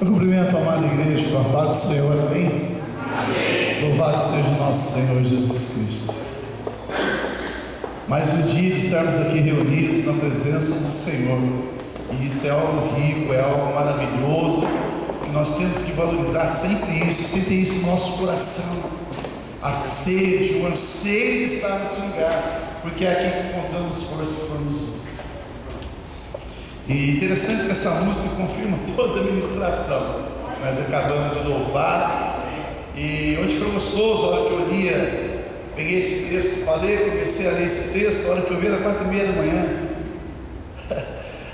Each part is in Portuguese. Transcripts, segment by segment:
Eu cumprimento a amada igreja com a paz do Senhor, amém? Amém. Louvado seja o nosso Senhor Jesus Cristo. Mais um dia de estarmos aqui reunidos na presença do Senhor, e isso é algo rico, é algo maravilhoso, e nós temos que valorizar sempre isso no nosso coração, a sede, o anseio de estar nesse lugar, porque é aqui que encontramos força e formos. E interessante que essa música confirma toda a ministração. Nós acabamos de louvar, e onde foi gostoso, a hora que eu lia, peguei esse texto, comecei a ler esse texto, a hora que eu vi era 4h30 da manhã.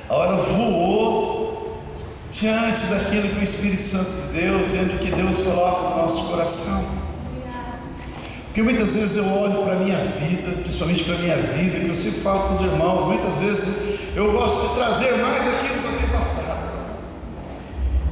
A hora voou diante daquilo que o Espírito Santo de Deus, diante do que Deus coloca no nosso coração. Porque muitas vezes eu olho para a minha vida, principalmente para a minha vida, que eu sempre falo com os irmãos, muitas vezes eu gosto de trazer mais aquilo que eu tenho passado.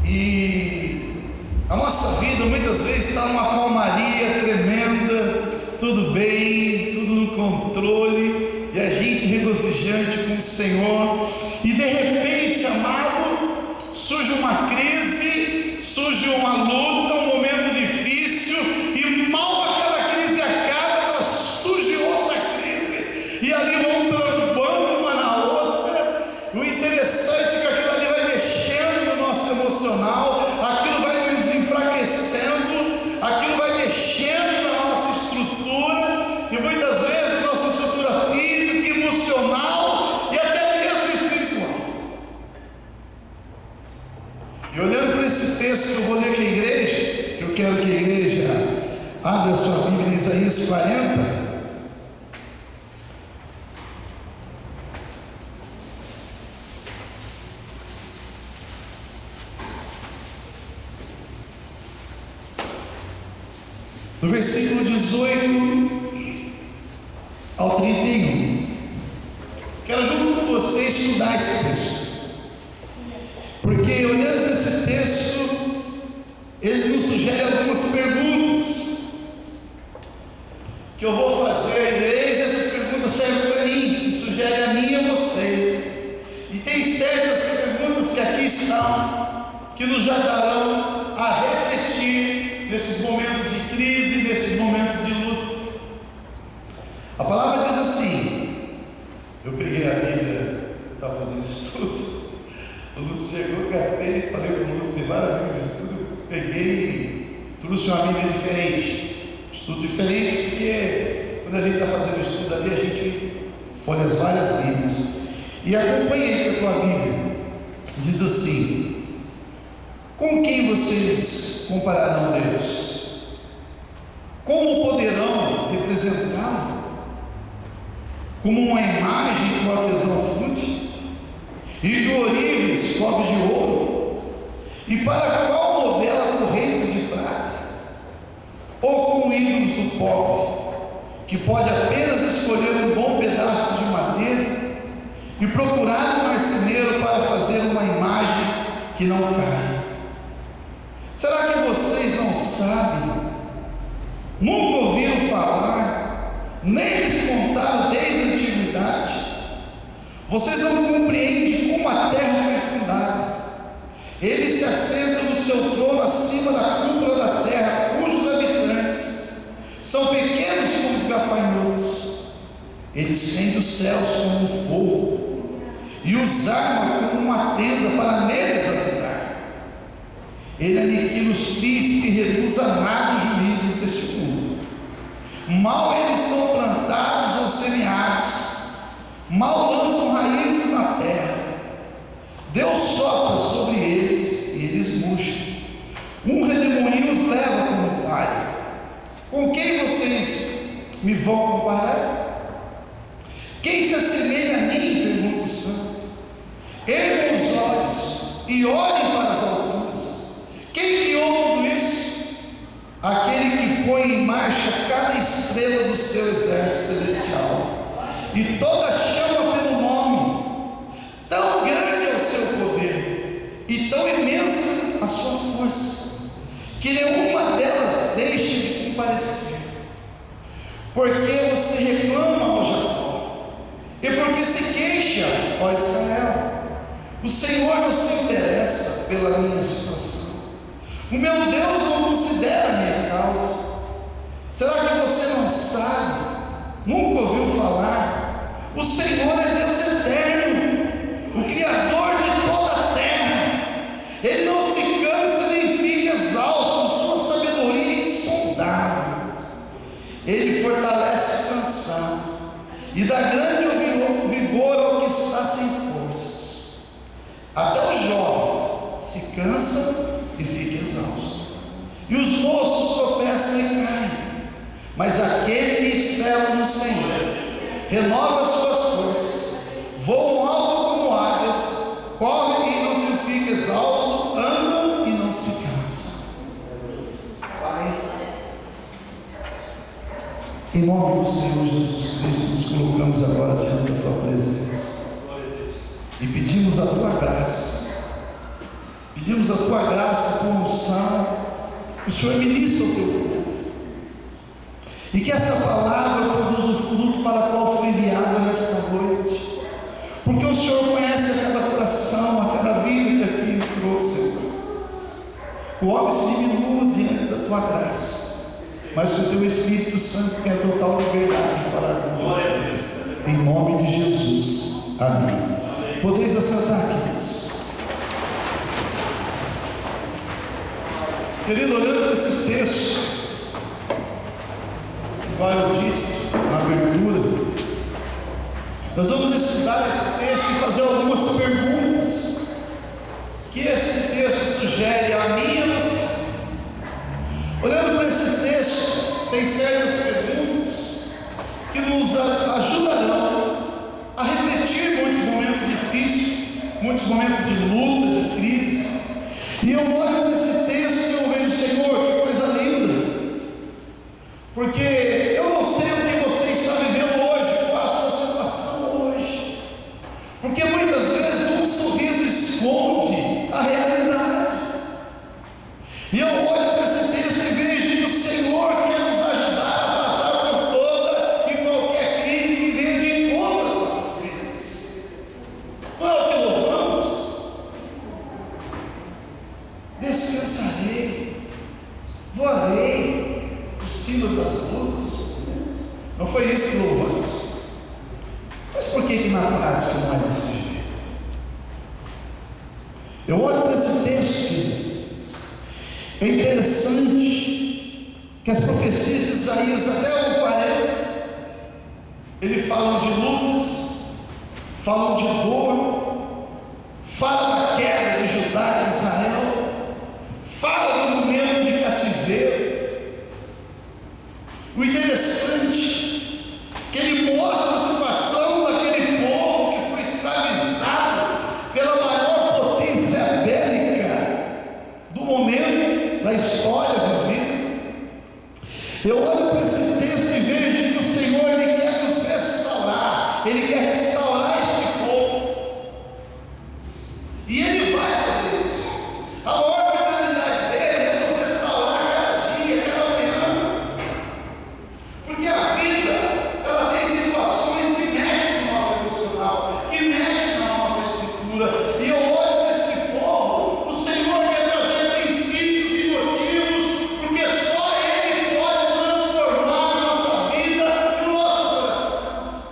E a nossa vida muitas vezes está numa calmaria tremenda, tudo bem, tudo no controle, e a gente regozijante com o Senhor, e de repente, amado, surge uma crise, surge uma luta, um momento difícil, e mal aquela crise acaba, já surge outra crise, e ali vão trombando uma na outra. O interessante é que aquilo ali vai mexendo no nosso emocional, aquilo vai nos enfraquecendo, aquilo vai mexendo na nossa estrutura, e muitas vezes na nossa estrutura física, emocional e até mesmo espiritual. E olhando para esse texto que eu vou ler com a igreja, que eu quero que a igreja abra a sua Bíblia em Isaías 40. Do versículo 18 ao 31. Quero junto com você estudar esse texto, porque olhando para esse texto, ele nos sugere algumas perguntas que eu vou fazer à igreja. Essas perguntas servem para mim, e sugere a mim e a você, e tem certas perguntas que aqui estão, que nos ajudarão a refletir nesses momentos de crise, nesses momentos de luta. A palavra diz assim, eu peguei a Bíblia, eu estava fazendo estudo, o Lúcio chegou, catei, falei com o Lúcio, tem várias Bíblias de estudo, eu peguei, trouxe uma Bíblia diferente, estudo diferente, porque quando a gente está fazendo estudo ali, a gente folha as várias Bíblias, e acompanhei com a tua Bíblia. Diz assim: com quem vocês compararão Deus? Como poderão representá-lo? Como uma imagem que o artesão funde e que o ourives cobre de ouro? E para qual modela correntes de prata? Ou com ídolos do pobre, que pode apenas escolher um bom pedaço de madeira e procurar um marceneiro para fazer uma imagem que não cai? Será que vocês não sabem? Nunca ouviram falar? Nem lhes contaram desde a antiguidade? Vocês não compreendem como a terra foi fundada. Ele se assenta no seu trono acima da cúpula da terra, cujos habitantes são pequenos como os gafanhotos. Eles têm dos céus como um forro e os arma como uma tenda para neles habitar. Ele aniquila os príncipes e reduz a nada os juízes deste mundo. Mal eles são plantados ou semeados, mal lançam raízes na terra. Deus sopra sobre eles e eles murcham. Um redemoinho os leva como palha. Com quem vocês me vão comparar? Quem se assemelha a mim? Pergunta o santo. Ergam os olhos e olhem para as alturas. Quem criou tudo isso? Aquele que põe em marcha cada estrela do seu exército celestial, e toda chama pelo nome. Tão grande é o seu poder, e tão imensa a sua força, que nenhuma delas deixa de comparecer. Porque você reclama, ó Jacó, e porque se queixa, ó Israel? O Senhor não se interessa pela minha situação. O meu Deus não considera a minha causa. Será que você não sabe? Nunca ouviu falar? O Senhor é Deus eterno, o Criador de toda a terra. Ele não se cansa nem fica exausto, sua sabedoria é insondável. Ele fortalece o cansado e dá grande vigor ao que está sem forças. Até os jovens se cansam e ficam exaustos, e os moços tropeçam e caem. Mas aquele que espera no Senhor renova as suas forças, voam alto como águias, correm e não se ficam exaustos, andam e não se cansam. Pai, em nome do Senhor Jesus Cristo, nos colocamos agora diante da Tua presença e pedimos a Tua graça. Pedimos a Tua graça, a Tua unção, que o Senhor ministre ao Teu povo, e que essa palavra produza o fruto para o qual foi enviada nesta noite, porque o Senhor conhece a cada coração, a cada vida que aqui entrou, Senhor. O homem se diminua diante da Tua graça, mas que o Teu Espírito Santo tenha total liberdade de falar com Deus, em nome de Jesus, amém. Podeis assentar, queridos. Querido, olhando para esse texto, qual eu disse na abertura, nós vamos estudar esse texto e fazer algumas perguntas que esse texto sugere a mim e a você. Olhando para esse texto, tem certas perguntas que nos ajudarão a refletir muitos momentos difíceis, muitos momentos de luta, de crise. E eu olho para esse texto e eu vejo, Senhor, que coisa linda, porque eu não sei o que você está vivendo hoje, qual a sua situação hoje, porque muitas vezes um sorriso esconde a realidade. E eu olho para esse texto e vejo que o Senhor quer nos ajudar a passar por toda e qualquer crise que venha de encontro às nossas vidas. Não é o que louvamos? Descansarei, voarei por cima das lutas, dos problemas. Não foi isso que louvamos? Mas por que na prática não é desse jeito? Eu olho para esse texto, querido. É interessante que as profecias de Isaías, até o 40, ele falam de lutas, falam de dor, fala da queda de Judá e de Israel, fala do momento de cativeiro. O interessante é que ele mostra a situação daquele povo que foi escravizado pela maior potência bélica do momento da história vivida. Eu olho para esse texto e vejo que o Senhor, Ele quer nos restaurar, Ele quer restaurar este povo, e Ele vai fazer isso. A maior finalidade dele é nos restaurar cada dia, cada manhã, porque a vida, ela tem situações que mexem no nosso emocional, que mexem na nossa estrutura, e eu olho para esse povo, o Senhor quer trazer princípios e motivos, porque só Ele pode transformar a nossa vida e o nosso coração.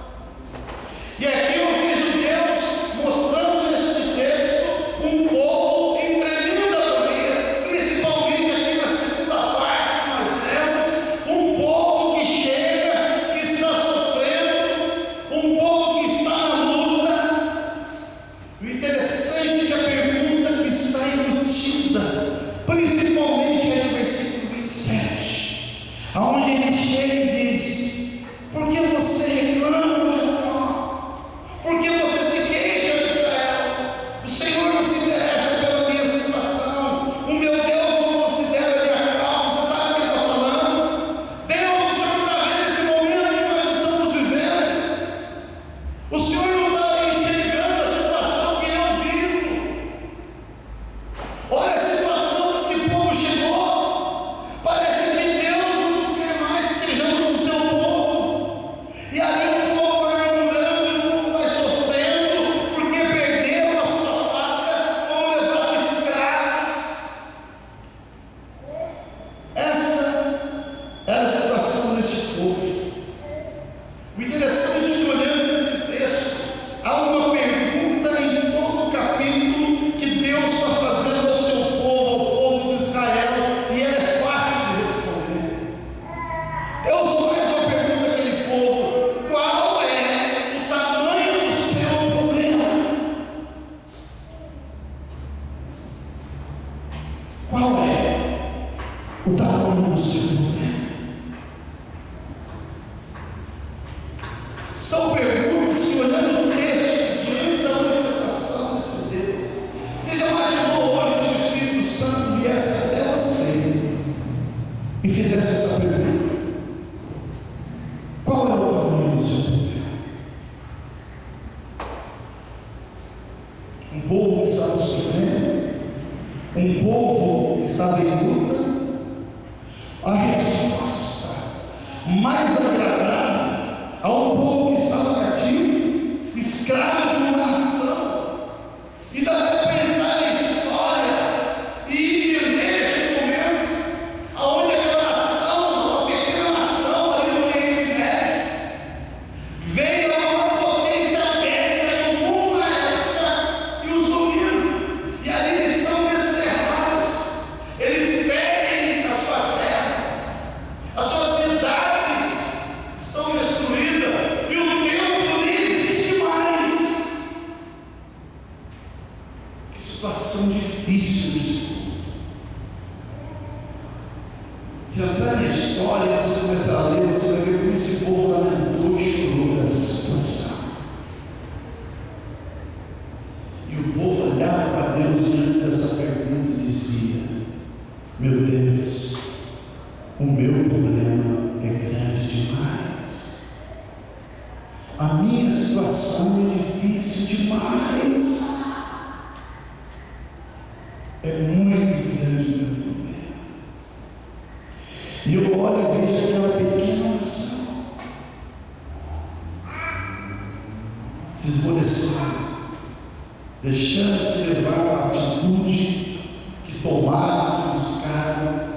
E aqui eu vejo Deus mostrando neste texto um povo em tremenda agonia, principalmente aqui na segunda parte que nós temos, um povo que chega, que está sofrendo, um povo que está na luta. O interessante é que a pergunta que está embutida, principalmente é no versículo 27, aonde ele chega e diz: por que você reclama, Jacó? Por que você se queixa, Israel? O Senhor não se interessa pela minha situação, o meu Deus não considera a minha causa. Você sabe o que ele está falando? Deus, o Senhor está vendo esse momento que nós estamos vivendo? O Senhor não está enxergando a situação que eu vivo? Olha a situação que esse povo chegou. Parece que Deus não nos quer mais que sejamos o seu povo. Qual é o tamanho do seu poder? São perguntas que, olhando o texto, diante da manifestação desse Deus, você já imaginou hoje se o Espírito Santo viesse até você e fizesse essa pergunta? Qual é o tamanho do seu poder? Um povo que estava sofrendo, um povo que estava em luta. A resposta mais agradável a um povo que estava cativo, escravo de uma nação, e dá até para entrar na história e entender este momento, aonde aquela nação, uma pequena nação ali no Oriente Médio, veio a uma potência bélica do mundo na época e os domina, e ali eles são desterrados, eles perdem a sua terra, as suas cidades estão destruídas e o templo nem existe mais. Que situação difícil desse povo. Se entrar na história e você começar a ler, você vai ver como esse povo lamentou e chorou dessa situação. E o povo olhava para Deus diante dessa pergunta e dizia: meu Deus, o meu problema é grande demais, a minha situação é difícil demais, é muito grande o meu problema. E eu olho e vejo aquela pequena nação se esmorecendo, deixando-se levar a atitude que tomaram, que buscaram.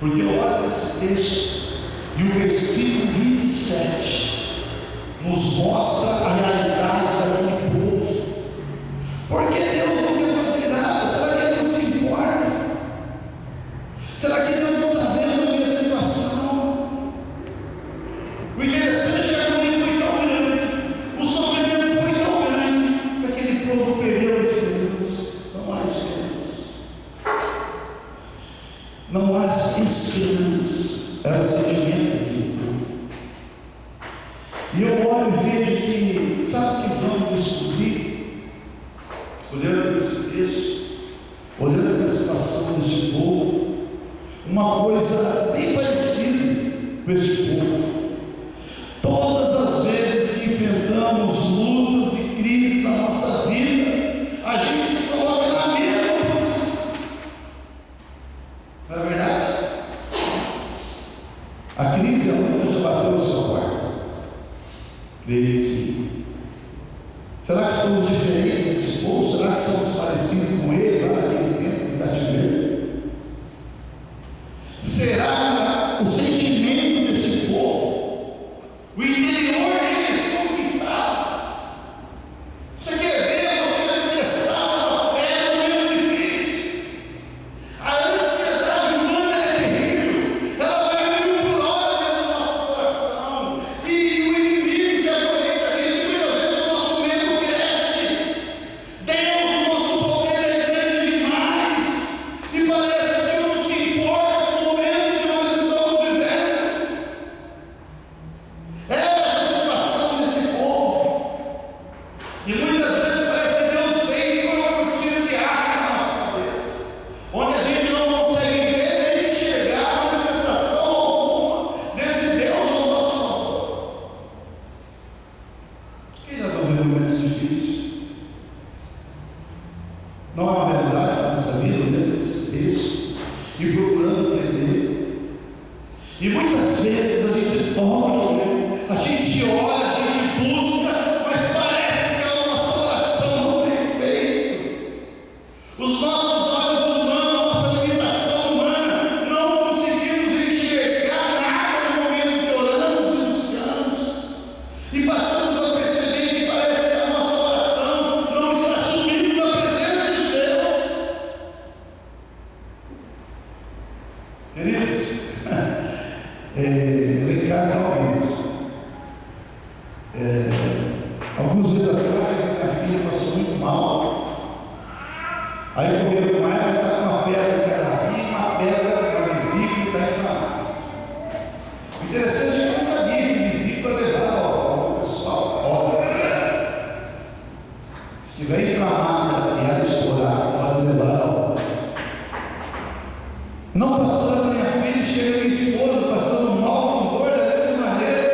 Porque eu olho esse texto e o versículo 27 nos mostra a realidade daquele povo. Porque Deus não quer fazer nada? Será que Ele não se importa? Será que Deus não está vendo a minha situação? O interessante é que a agonia foi tão grande, o sofrimento foi tão grande, que aquele povo perdeu a esperança. Não há esperança. Não há esperança. Era o sentimento daquele povo. E eu olho e vejo que, sabe o que vamos descobrir? Olhando para esse texto, olhando para a situação deste povo, uma coisa bem parecida com este povo. Todas as vezes que enfrentamos lutas e crises na nossa vida, a gente se coloca na mesma posição. Não é verdade? A crise, a luta já bateu a sua porta? Creio que sim. Será que somos diferentes desse povo? Será que somos parecidos com eles lá naquele tempo do cativeiro? Será que o sentimento desse povo, o interior deles conquistado? Você quer ver você testar a sua fé no momento difícil? A ansiedade humana é terrível, ela vai 1000 por hora dentro do nosso coração, e o inimigo se aproveita disso, e muitas vezes o nosso medo cresce. Deus, o nosso poder é grande demais, e parece que o Senhor não se importa com o momento que nós estamos vivendo. É essa situação desse povo, e muitas vezes parece que Deus vem com uma cortina de aço na nossa cabeça, onde a gente não consegue ver nem enxergar a manifestação alguma desse Deus ao nosso favor. Quem já está vivendo momentos difíceis? Não é uma realidade na nossa vida, olhando esse texto e procurando aprender. E muitas vezes a gente toma o joelho, a gente olha, a gente busca, mas parece que a nossa oração não tem feito. Os nossos olhos humanos, nossa limitação humana, não conseguimos enxergar nada no momento que oramos e buscamos. E passamos a perceber que parece que a nossa oração não está subindo na presença de Deus. Queridos, lá em casa está ouvindo. Alguns dias atrás, a minha filha passou muito mal. Aí eu corri com ela, está com uma pedra em cada rim, uma pedra na vesícula está inflamada. O interessante é que eu não sabia que vesícula levava ao pessoal, óbvio, né? Se estiver inflamada e ela estourar, pode levar ao óbito. Não passando minha filha, chega minha esposa passando mal com dor da mesma maneira,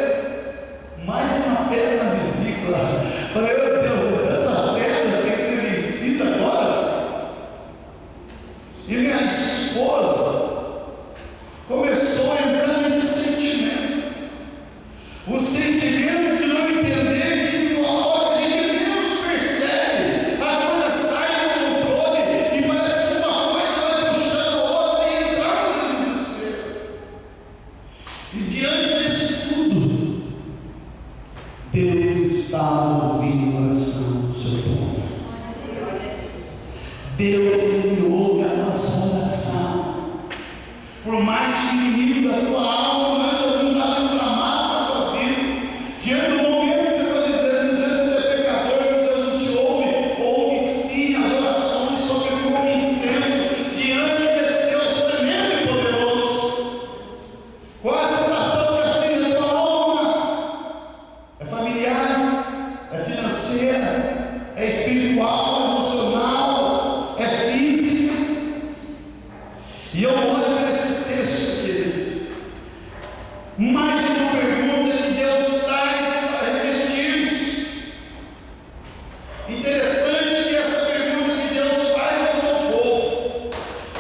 mais uma pedra na vesícula. Falei, meu Deus, tanta pedra tem que ser vencida agora. E minha esposa começou a entrar nesse sentimento, o sentimento de não entender que na hora que a gente menos percebe, as coisas saem do controle e parece que uma coisa vai puxando a outra e entramos em desespero. E diante disso tudo, Deus estava ouvindo a oração do seu povo. Deus, Ele ouve a nossa oração. Por mais que o inimigo da tua alma não seja um dado inflamado na tua vida, diante do momento que você está dizendo que você é pecador, que Deus não te ouve, ouve sim as orações sobre como incenso diante desse Deus tremendo e poderoso. Qual é a situação que a filha da tua alma? É familiar, é financeira, é espiritual, é emocional, é física. E eu olho para esse texto, querido, mais uma pergunta que Deus traz para refletirmos. Interessante que essa pergunta que Deus faz ao seu povo,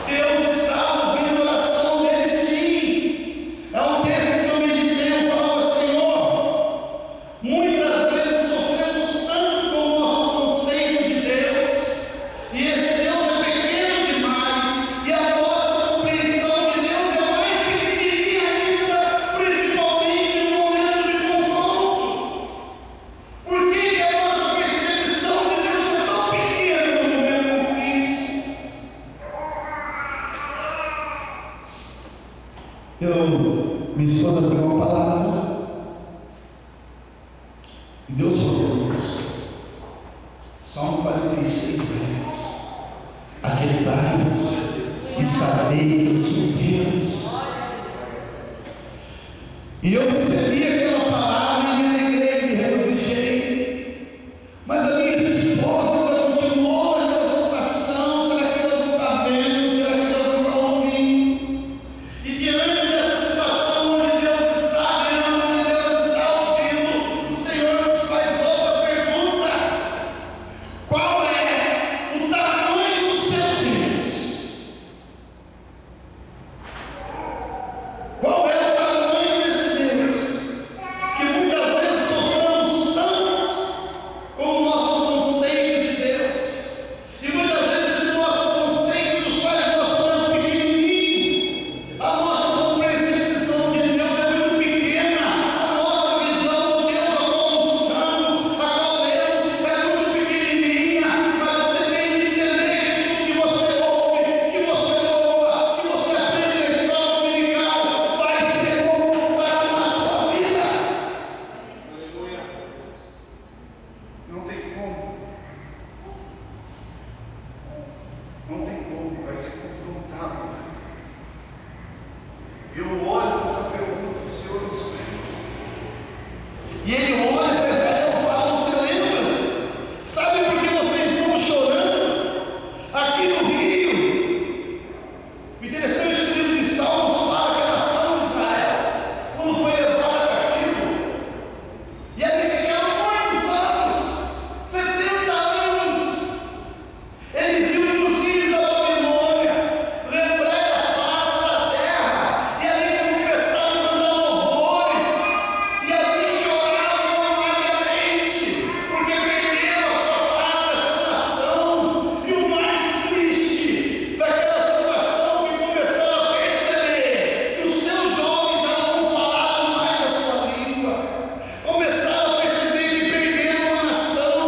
Deus está ouvindo a oração dele sim. É um texto que eu meditei, eu falava, Senhor, muitas vezes sofremos tanto com o nosso conceito de Deus, e esse Deus é pequeno demais, e a nossa compreensão de Deus é mais pequenininha ainda, principalmente no momento de confronto. Por que que a nossa percepção de Deus é tão pequena no momento difícil? Minha esposa pegou uma palavra e Deus falou conosco. Salmo 46, 10. Aquietai-vos e sabei que eu sou Deus. E eu recebi aquela palavra e me alegrei, me regozijei. Mas a minha esposa continuou naquela situação. Será que Deus não está vendo? Será que Deus não está ouvindo? E diante dessa situação onde Deus está vendo, onde Deus está ouvindo, o Senhor nos faz outra pergunta: qual é o tamanho do seu Deus? Qual é o tamanho desse Deus? Que muitas vezes sofremos tanto com o nosso conceito de Deus, e muitas vezes esse nosso conceito nos faz nós somos pequenininhos. A nossa compreensão de Deus é muito pequena, a nossa visão de Deus, a qual buscamos, a qual lemos, é muito pequenininha. Mas você tem que entender que tudo que você ouve, que você louva, que você aprende na escola dominical, vai ser confrontado na tua vida. Não tem como. Não tem como, vai ser confrontado. Eu olho para essa pergunta que o Senhor nos fez. E Ele olha para Israel e fala: você lembra? Sabe por que vocês estão chorando aqui no rio? O interessante é que o livro de Salmos fala que a nação de Israel, quando foi levada cativo, e ali ficaram muitos anos, 70 anos, eles iam nos filhos da Babilônia, lembrar da pátria, da terra, e ali começaram a cantar louvores, e ali choravam amargamente, porque perderam a sua pátria, a sua nação. E o mais triste daquela situação, que começaram a perceber que os seus jovens já não falavam mais a sua língua, começaram a perceber que perderam uma nação,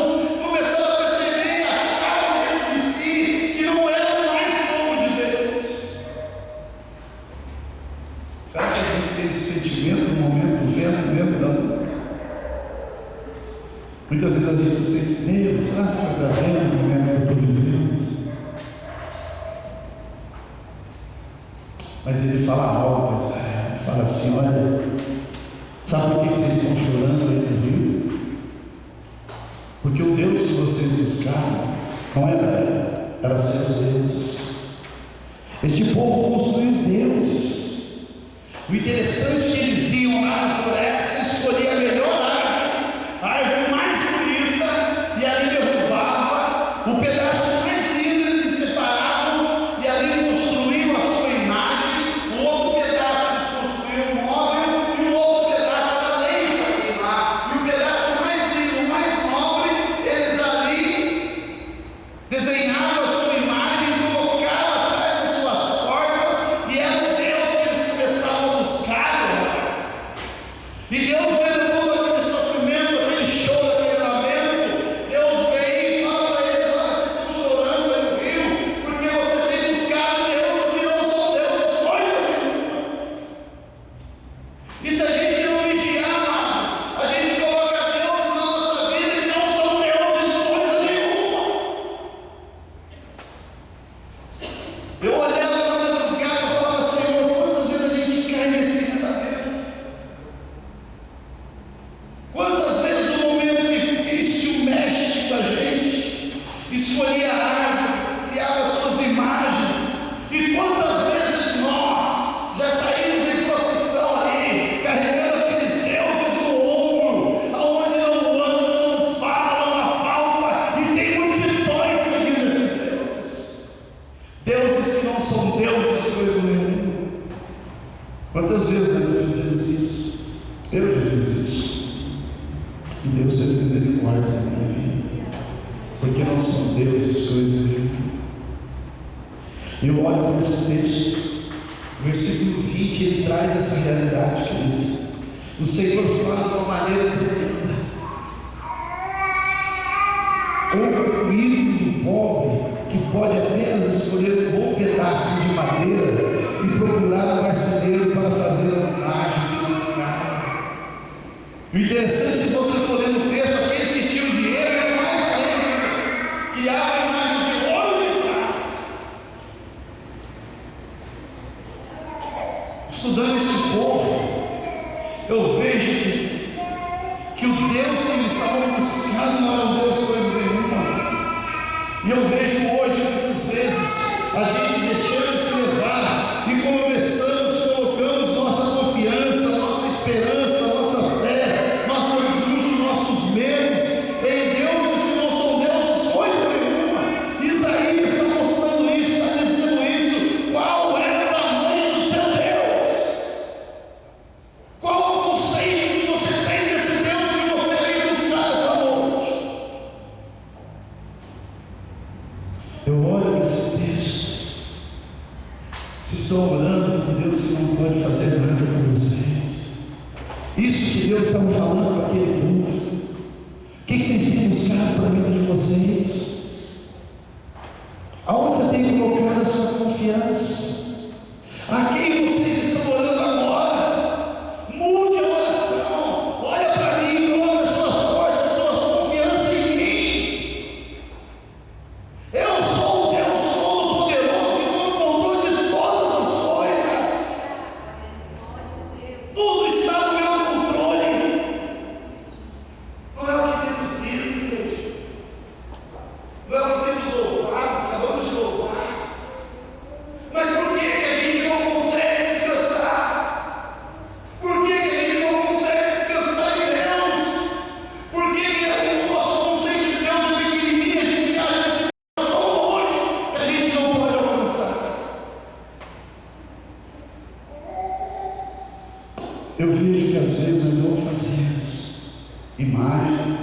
começaram a perceber e acharam dentro de si que não eram mais povo de Deus. Será que a gente tem esse sentimento no momento do vento mesmo da luta? Muitas vezes a gente se sente: Deus, será que o Senhor está vendo no momento que eu estou vivendo? Mas ele fala algo, mas ele fala assim: olha, sabe por que vocês estão chorando aí no rio? Porque o Deus que vocês buscaram não era seus deuses. Este povo construiu deuses. O interessante é que eles iam lá na floresta escolher a melhor árvore, a árvore mais bonita, e ali derrubava o pedaço mais lindo, eles se separavam e ali construíam a sua imagem. O outro pedaço eles construíam um móvel, e o outro pedaço da lenha para queimar, e o pedaço mais lindo, mais nobre, eles ali desenhavam a sua imagem, colocaram atrás das suas portas, e era o Deus que eles começavam a buscar. E Deus vendo todo aquele sofrimento, aquele choro, aquele lamento, Deus vem e fala para eles: olha, vocês estão chorando aí no rio, porque vocês têm buscado deuses que não são deuses, coisa nenhuma. E se a gente não vigiar, amado, a gente coloca deuses na nossa vida que não são deuses, coisa nenhuma. Eu olhava na madrugada e falava: Senhor, quantas vezes a gente cai nesse encantamento? Quantas vezes o momento difícil mexe com a gente, escolhia a árvore, criava suas imagens, e quantas vezes nós já saímos em procissão ali, carregando aqueles deuses no ombro, aonde não anda, não fala, não apalpa, e tem multidões seguindo esses deuses que não são deuses, coisa nenhuma. Quantas vezes nós já fizemos isso? Eu já fiz isso. E Deus teve misericórdia na minha vida, porque não são deuses, coisa nenhuma. Eu olho para esse texto, versículo 20, ele traz essa realidade, querido. O Senhor fala de uma maneira tremenda. O ídolo do pobre, que pode apenas escolher um bom pedaço de madeira e procurar um marceneiro para fazer uma imagem que não caia. O interessante, se você for ler no texto, aqueles que tinham dinheiro eram mais além, criavam a imagem de ouro e de prata. Estudando esse povo, eu vejo que o Deus que eles estavam buscando não era Deus coisas nenhuma. E eu vejo hoje, muitas vezes, a gente deixando se levar e começamos, colocamos nossa confiança, nossa esperança, nossa fé, nossa angústia, nossos medos em deuses que não são deuses, coisa nenhuma. Isaías está mostrando isso, está dizendo isso. Qual é o tamanho do seu Deus? Qual o conceito que você tem desse Deus que você vem buscar esta noite? Eu olho para esse texto. Vocês estão orando por um Deus que não pode fazer nada por vocês. Isso que Deus estava falando para aquele povo. O que vocês têm buscado para a vida de vocês? Aonde você tem colocado a sua confiança? A quem vocês estão orando agora? Mude a oração. Olha para mim, coloca as suas forças, a sua confiança em mim. Eu sou o Deus Todo-Poderoso que toma o controle de todas as coisas. Tudo está no meu controle. Não é o que temos lido, igreja. Não é o que temos louvado, acabamos de louvar. Mas por que a gente não consegue descansar? Por que a gente não consegue descansar em Deus? Por que o nosso conceito de Deus é pequenininho? A gente acha que esse Deus é tão longe que a gente não pode alcançar. Eu vejo que às vezes nós não fazemos imagem,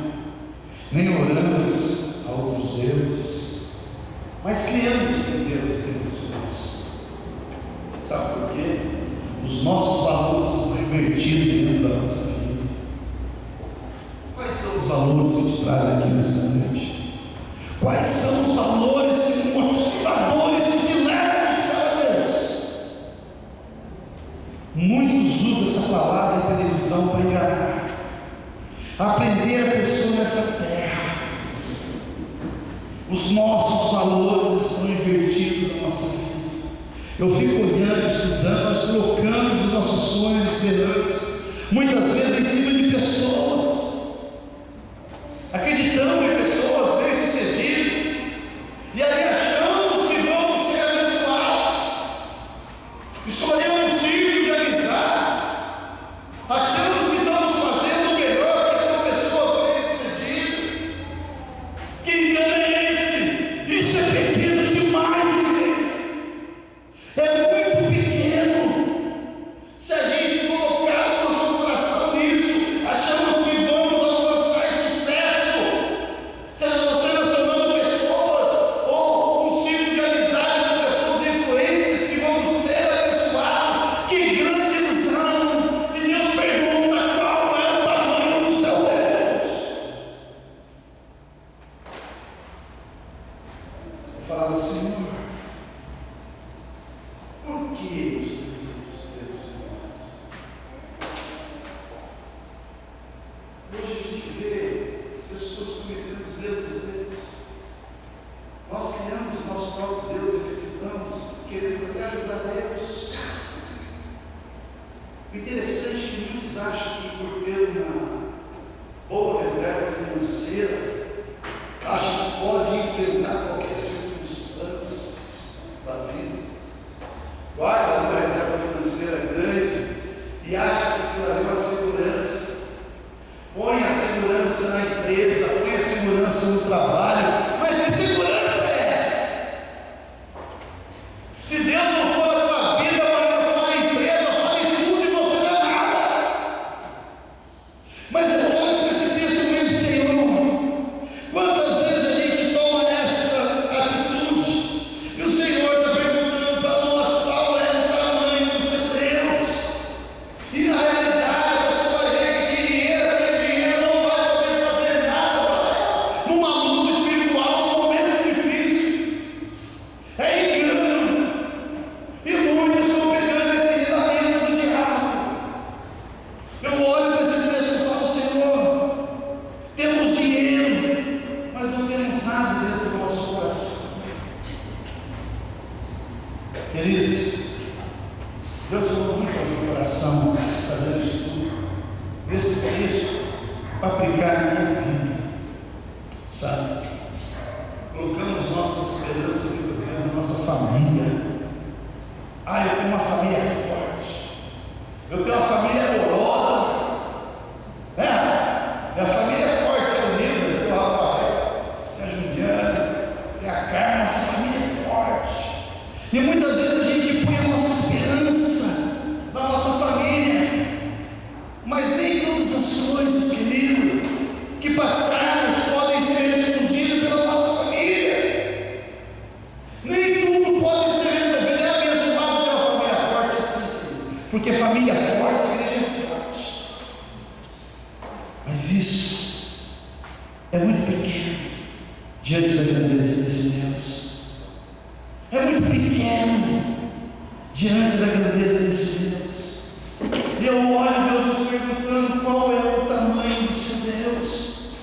nem oramos a outros deuses, mas criamos um Deus dentro de nós. Sabe por quê? Os nossos valores estão invertidos dentro da nossa vida. Quais são os valores que te trazem aqui nesta noite? Quais são os valores motivadores que te levam a buscar a Deus? Muitos usam essa palavra em televisão para enganar, aprender a pessoa nessa terra. Os nossos valores estão invertidos na nossa vida. Eu fico olhando, estudando, nós colocamos os nossos sonhos e esperanças, muitas vezes em cima de pessoas, acreditamos em pessoas bem-sucedidas, e ali achamos que vamos ser abençoados, escolhemos um círculo de amizade, achamos que estamos fazendo o melhor, porque são pessoas bem-sucedidas. Que engano é esse? Isso é pequeno demais, igreja. É muito pequeno. Se a gente colocar o nosso coração nisso, achamos que vamos alcançar sucesso. Seja você relacionando pessoas, ou um ciclo de amizade com pessoas influentes que vamos ser abençoados. Que grande ilusão! E Deus pergunta: qual é o tamanho do seu Deus? Eu falava: Senhor, por que os teus Deus de nós? Hoje a gente vê as pessoas cometendo os mesmos erros. Nós criamos o nosso próprio Deus, acreditamos, queremos até ajudar Deus. O interessante é que muitos acham que por ter uma boa reserva financeira, acham que pode enfrentar qualquer circunstância da vida. Guarda uma reserva financeira grande e acha que aquilo ali é uma segurança. Põe a segurança na empresa, põe a segurança no trabalho, mas que segurança é essa? Se Deus não for a tua vida, amanhã fala a empresa, fale tudo e você não é nada. Mas eu olho para esse texto e vejo: Senhor, quantas vezes a gente toma esta atitude e o Senhor está perguntando para nós qual é o tamanho do seu Deus. E na realidade você vai ver que aquele dinheiro não vai poder fazer nada para ela numa luta espiritual, num momento difícil. É engano. E muitos estão pegando esse lamento do diabo. Eu olho para esse texto e falo: Senhor, temos dinheiro, mas não temos nada dentro do nosso coração. Queridos, Deus falou muito ao meu coração fazendo estudo desse texto para aplicar na minha vida, sabe? Colocamos nossas esperanças muitas vezes na nossa família. Eu tenho uma família forte, eu tenho uma família amorosa, minha família é forte, é unida. Eu tenho o Rafael, tem a Juliana, tem a Carmen, nossa família é forte. E muitas vezes a gente põe a nossa esperança na nossa família, mas nem todas as coisas, querido, que passarmos podem ser respondidas pela nossa família. Nem tudo pode ser resolvido. É abençoado ter uma família forte assim, porque família forte, a igreja é forte. Mas isso é muito pequeno diante da grandeza desse Deus. É muito pequeno diante da grandeza desse Deus. E eu olho Deus nos perguntando qual é o tamanho do seu Deus.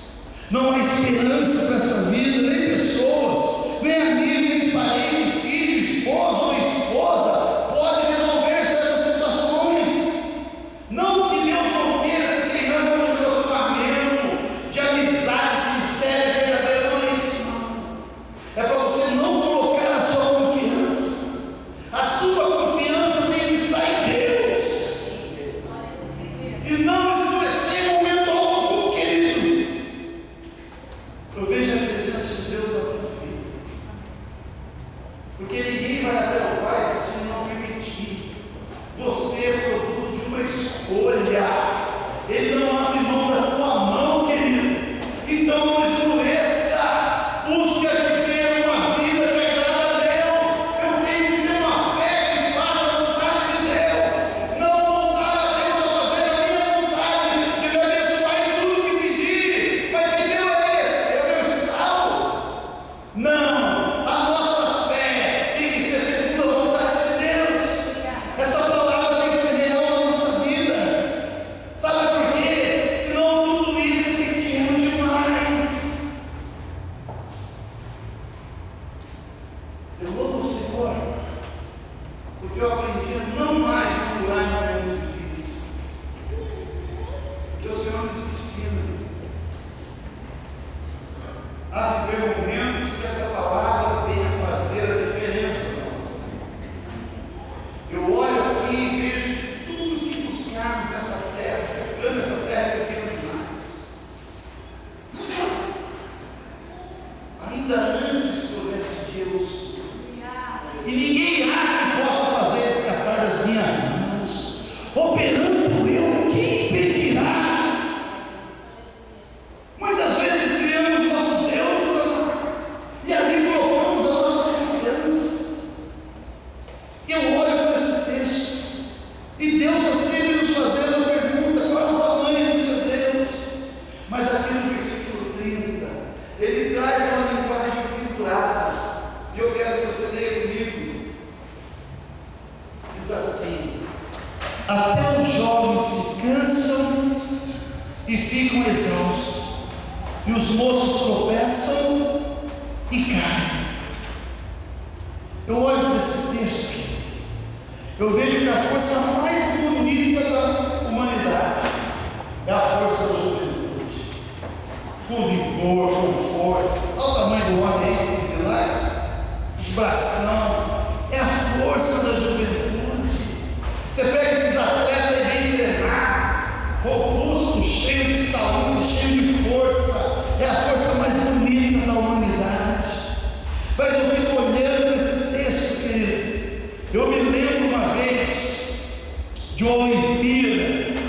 Não há esperança para esta vida, nem pessoas, nem amigos, nem parentes, filho, esposo ou esposa podem resolver certas situações. Não que Deus não queira que tenhamos um relacionamento de amizade sincera e verdadeira, não é isso não. É para você não colocar a sua confiança. A sua confiança tem que estar em Deus e não escurecer em momento algum, querido. Eu vejo a presença de Deus na tua vida, porque ninguém vai até o Pai se assim não permitir. Você é produto de uma escolha. Ele não abre mão da tua mão, querido. Então não escureça. Busque viver uma vida que agrada a Deus. Eu tenho que ter uma fé que faça a vontade de Deus, não voltar a Deus a fazer a minha vontade, de me abençoar em tudo que pedir. Mas que Deus é esse? É o meu estado? Não, a nossa fé tem que ser segundo a vontade de Deus. Essa palavra tem que ser real na nossa vida. Sabe por quê? eu aprendi a não mais murmurar em momentos difíceis. Porque o Senhor nos ensina a viver momentos que essa palavra venha fazer a diferença na nossa vida. Eu olho aqui e vejo que tudo que buscarmos nessa terra, focando essa terra é pequena demais. Ainda antes que houvesse Deus, e ninguém há que possa fazer escapar das minhas mãos, operando eu, quem impedirá? Muitas vezes criamos nossos deuses, amado, e ali colocamos a nossa confiança. E eu olho para esse texto, e Deus está sempre nos fazendo a pergunta: qual é o tamanho do seu Deus? Mas aqui no versículo 30, ele traz uma linguagem figurada, e eu quero que você leia comigo. Diz assim: até os jovens se cansam e ficam exaustos, e os moços tropeçam e caem. Eu olho para esse texto aqui, eu vejo que a força mais bonita da humanidade é a força da juventude, com vigor, com força. Olha o tamanho do homem aí, de Vilás, os bração, é a força da juventude. Você pega esses atletas e vem treinar, robusto, cheio de saúde, cheio de força, é a força mais bonita da humanidade. Mas eu fico olhando para esse texto, querido. Eu me lembro uma vez de uma Olimpíada,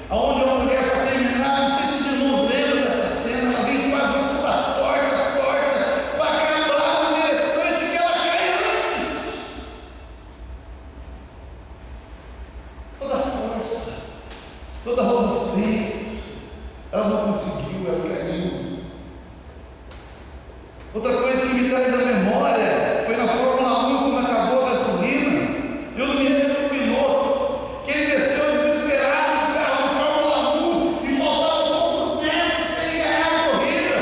onde uma mulher, para terminar, não sei se os irmãos lembram dessa cena, ela vem quase toda torta, para acabar. O interessante é que ela cai antes. Toda a força, toda a robustez, ela não conseguiu, ela caiu. Outra coisa que me traz à memória foi na Fórmula 1, quando acabou a gasolina. Eu não me lembro do piloto, que ele desceu desesperado do carro de Fórmula 1 e faltavam poucos tempos para ele ganhar a corrida.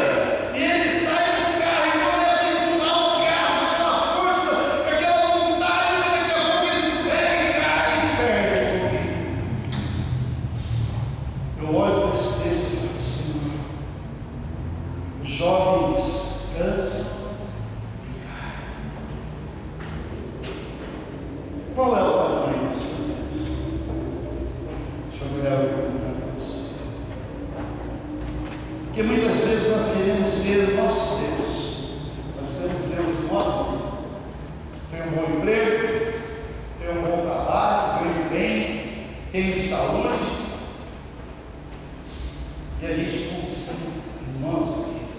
E ele sai do carro e começa a empurrar o carro com aquela força, com aquela vontade, mas daqui a pouco ele escorrega e cai e perde a corrida. Eu olho para esse texto e falo: Senhor, os jovens cansam e caem. Qual é o tamanho do seu Deus? Deixa eu perguntar para você. Porque muitas vezes nós queremos ser o nosso Deus. Nós queremos Deus o nosso Deus. Tenho um bom emprego, tenho um bom trabalho, ganho bem, tenho saúde, e a gente concentra em nós mesmos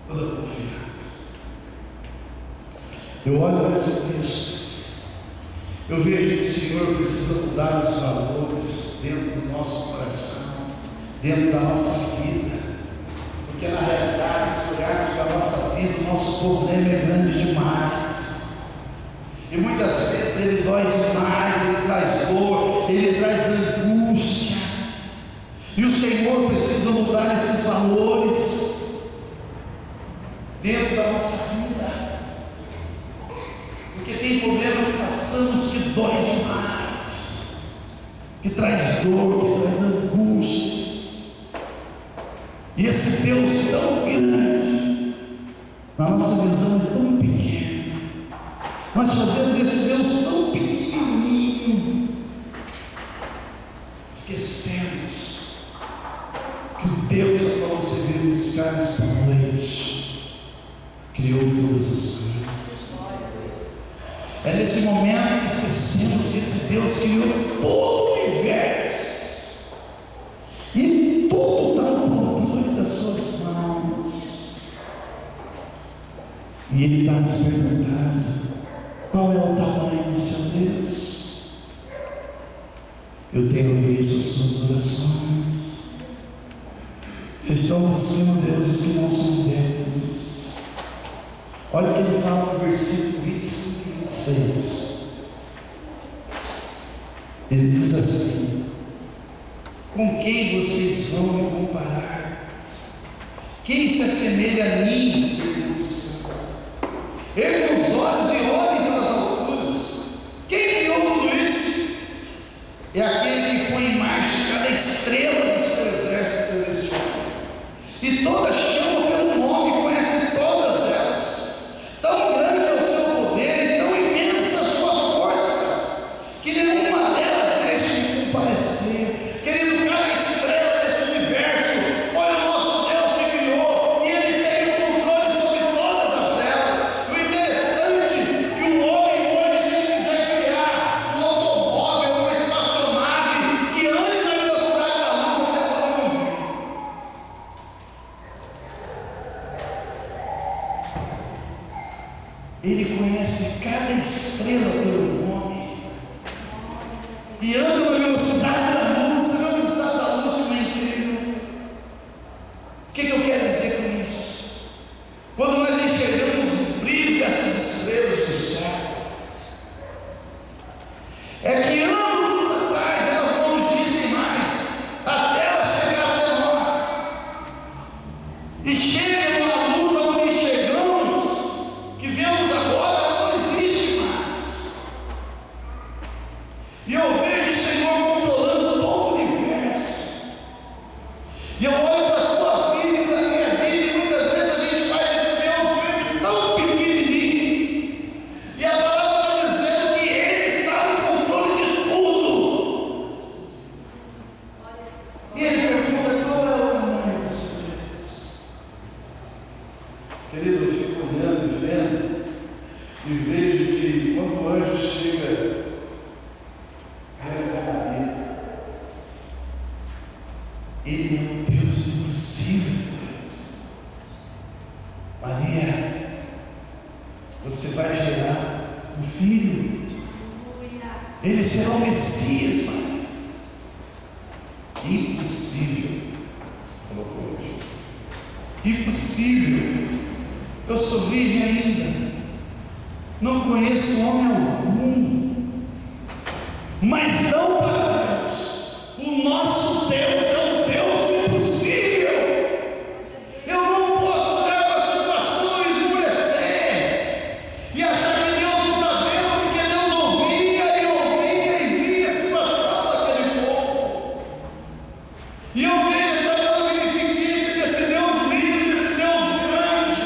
toda a confiança. Eu olho para esse texto, eu vejo que o Senhor precisa mudar os valores dentro do nosso coração, dentro da nossa vida, porque na realidade, se olharmos para a nossa vida, o nosso problema é grande demais, e muitas vezes ele dói demais, ele traz dor, ele traz angústia, e o Senhor precisa mudar esses valores dentro da nossa vida, porque tem problema que passamos que dói demais, que traz dor, que traz angústias, e esse Deus tão grande, na nossa visão é tão pequeno, nós fazemos desse Deus tão pequenininho, esquecemos que o Deus a qual você veio buscar esta noite criou todas as coisas. É nesse momento que esquecemos que esse Deus criou todo o universo, e tudo está no controle das suas mãos, e Ele está nos perguntando: qual é o tamanho do seu Deus? Eu tenho visto as suas orações. Vocês estão buscando deuses que não são deuses. Olha o que ele fala no versículo 25 e 26. Ele diz assim: com quem vocês vão me comparar? Quem se assemelha a mim? Pergunta o Santo. Erguam os olhos e olhem para as alturas. Ele conhece cada estrela pelo nome e anda na velocidade da luz. A velocidade da luz, como é incrível. O que eu quero dizer com isso? Quando nós enxergamos o brilho dessas estrelas do céu, é que anos atrás elas não existem mais, até elas chegar até nós, e chegam à luz aonde enxergamos, que vemos agora, ela não existe mais. E eu vejo o Senhor controlando todo o universo, e eu olho para a tua vida e para a minha vida, e muitas vezes a gente faz esse Deus verde tão pequenininho, e a palavra vai dizendo que Ele está no controle de tudo. E Ele pergunta: qual é o tamanho desse Deus? Querido, eu fico olhando e vendo, e vejo que quando o anjo chega diante da Maria, Ele é um Deus de impossíveis. Maria, você vai gerar um filho, ele será o Messias, Maria. Impossível, falou hoje. Impossível. Eu sou virgem ainda, não conheço homem algum, mas não para Deus. O nosso Deus é um Deus do impossível. Eu não posso olhar para a situação e esmorecer e achar que Deus não está vendo, porque Deus ouvia e via a situação daquele povo. E eu vejo essa magnificência desse Deus lindo, desse Deus grande.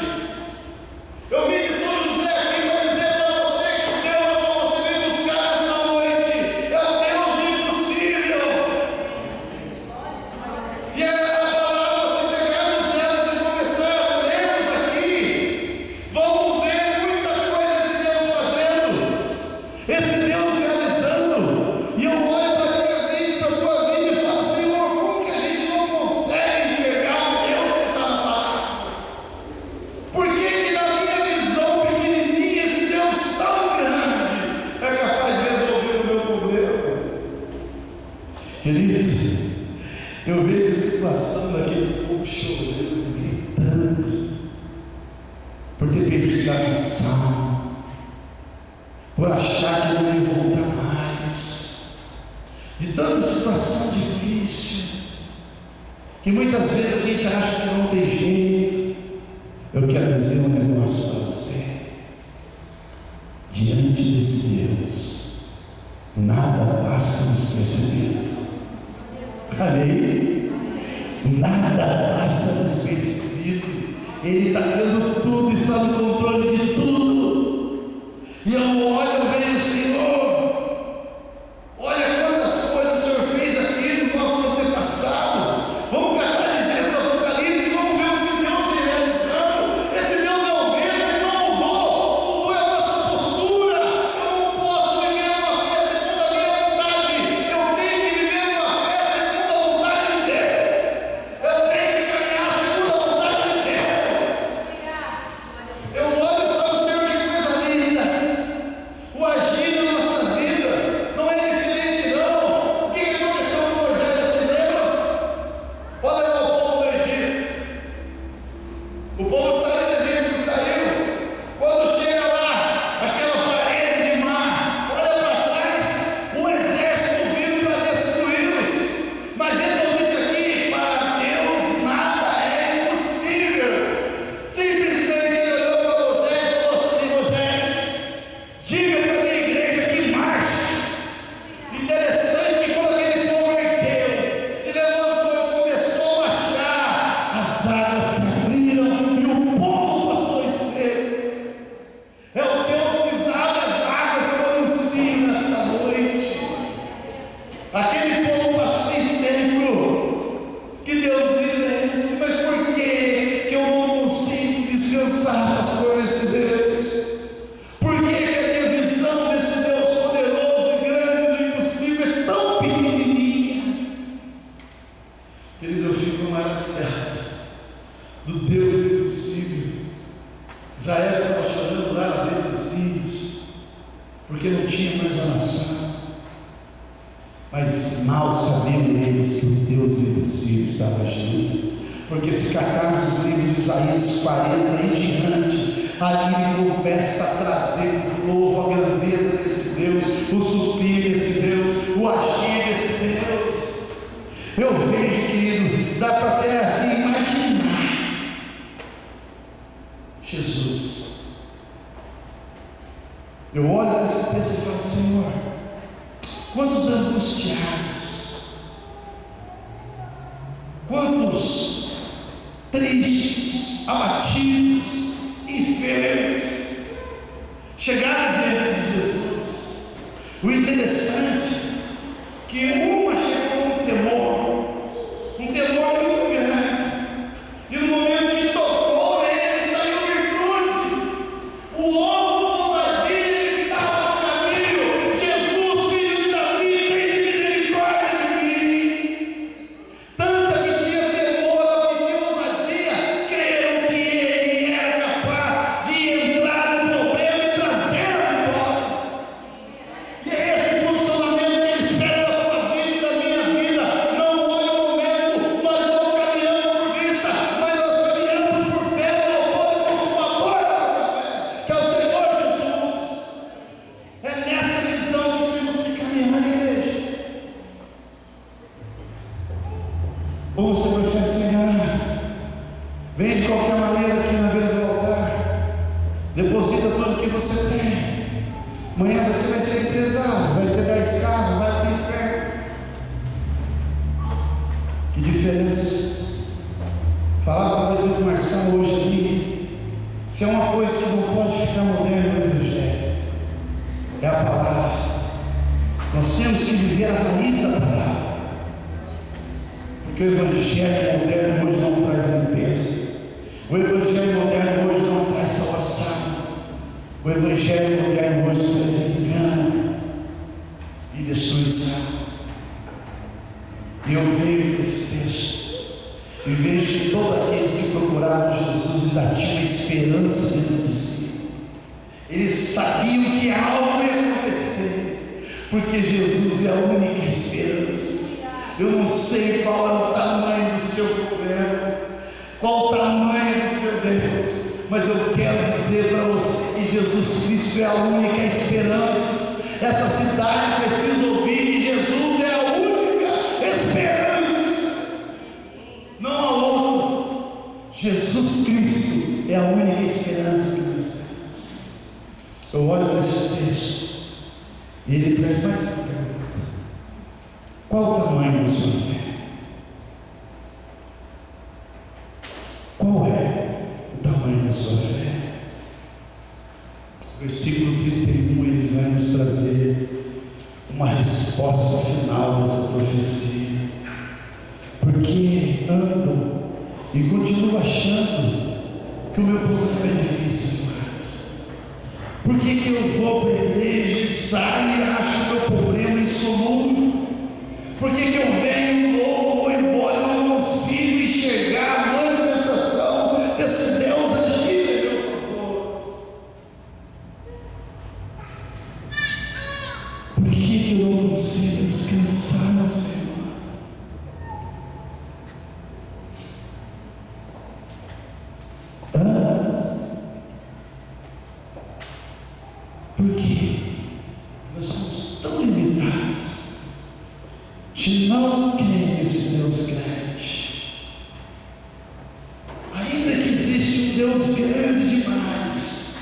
Eu vim de São José aqui para dizer para você que o Deus a qual você vem buscar esta noite é o Deus do impossível. E a palavra, se pegarmos elas e começar a lermos aqui, vamos ver muita coisa esse Deus fazendo, esse Deus realizando. E eu olho para a minha vida e para a tua vida e falo: Senhor, como que a gente não consegue enxergar o Deus que está na palavra? Por que que na minha visão pequenininha esse Deus tão grande é capaz de resolver o meu problema? Queridos, eu vejo a situação daquele povo chorando, gritando, por ter perdido a missão, por achar que não ia voltar mais, de tanta situação difícil, que muitas vezes a gente acha que não tem jeito. Eu quero dizer um negócio para você: diante desse Deus, nada passa despercebido. Amém? Nada passa despercebido. Ele está vendo tudo, está no controle de tudo. E eu olho, eu vejo o Senhor. Olha quantas coisas o Senhor fez aqui no nosso antepassado. Vamos catar de Gênesis Apocalipse e vamos ver esse Deus realizando. Esse Deus é o mesmo, Ele não mudou. Mudou a nossa postura. Eu não posso viver uma fé segundo a minha vontade. Eu tenho que viver uma fé segundo a vontade de Deus. Eu tenho que caminhar segundo a vontade de Deus. Eu olho e falo: Senhor, que coisa linda. porque não tinha mais oração. Mas mal sabiam eles que o Deus do impossível estava agindo, porque se catarmos os livros de Isaías 40 em diante, ali ele começa a trazer de novo a grandeza desse Deus, o suprir desse Deus, o agir desse Deus. Eu vejo, querido, dá para até assim imaginar Jesus. Eu olho para esse texto e falo: Senhor, quantos angustiados, quantos tristes, abatidos, enfermos chegaram diante de Jesus. O interessante é que uma chegou com temor muito grande, e no momento que tocou nele, saiu virtude. O outro com ousadia gritava no caminho: Jesus, filho de Davi, tem misericórdia de mim. Tanta que tinha temor, que tinha ousadia, creram que ele era capaz de entrar no problema e trazer a vitória. E é esse posicionamento que ele espera da tua vida e da minha vida. Não olha o momento, nós não caminhamos por vista, mas nós caminhamos por fé no autor e consumador da nossa fé, que é o Senhor Jesus. É nessa visão que temos que caminhar, igreja. Ou você prefere ser enganado? Vem de qualquer maneira aqui na beira do altar, deposita tudo que você tem. Amanhã você vai ser empresário, vai ter 10 carros, vai para o inferno. Que diferença. Falava com o presbítero Marçal hoje aqui: se é uma coisa que não pode ficar moderna no Evangelho, é a palavra. Nós temos que viver a raiz da palavra, porque o Evangelho moderno hoje não traz limpeza, o Evangelho moderno hoje não traz salvação, o Evangelho moderno hoje traz engano e destruição. E eu vejo esse texto e vejo que todos aqueles que procuraram Jesus ainda tinham esperança dentro de si. Eles sabiam que algo ia acontecer, porque Jesus é a única esperança. Eu não sei qual é o tamanho do seu problema, qual o tamanho do seu Deus, mas eu quero dizer para você que Jesus Cristo é a única esperança. Essa cidade precisa ouvir que Jesus é a única esperança, não há outro. Jesus Cristo é a única esperança que nós temos. Eu olho para esse texto e ele traz mais uma pergunta: qual o tamanho da sua fé? Qual é o tamanho da sua fé? Versículo 31, ele vai nos trazer uma resposta final dessa profecia. Porque ando e continuo achando que o meu problema é difícil demais. Por que eu vou para a igreja e saio e acho o meu problema insolúvel? Por que eu venho novo, vou embora e não consigo enxergar a manifestação desse Deus agir em meu favor? Por que eu não consigo descansar no Senhor? Porque nós somos tão limitados de não crer nesse Deus grande. Ainda que existe um Deus grande demais,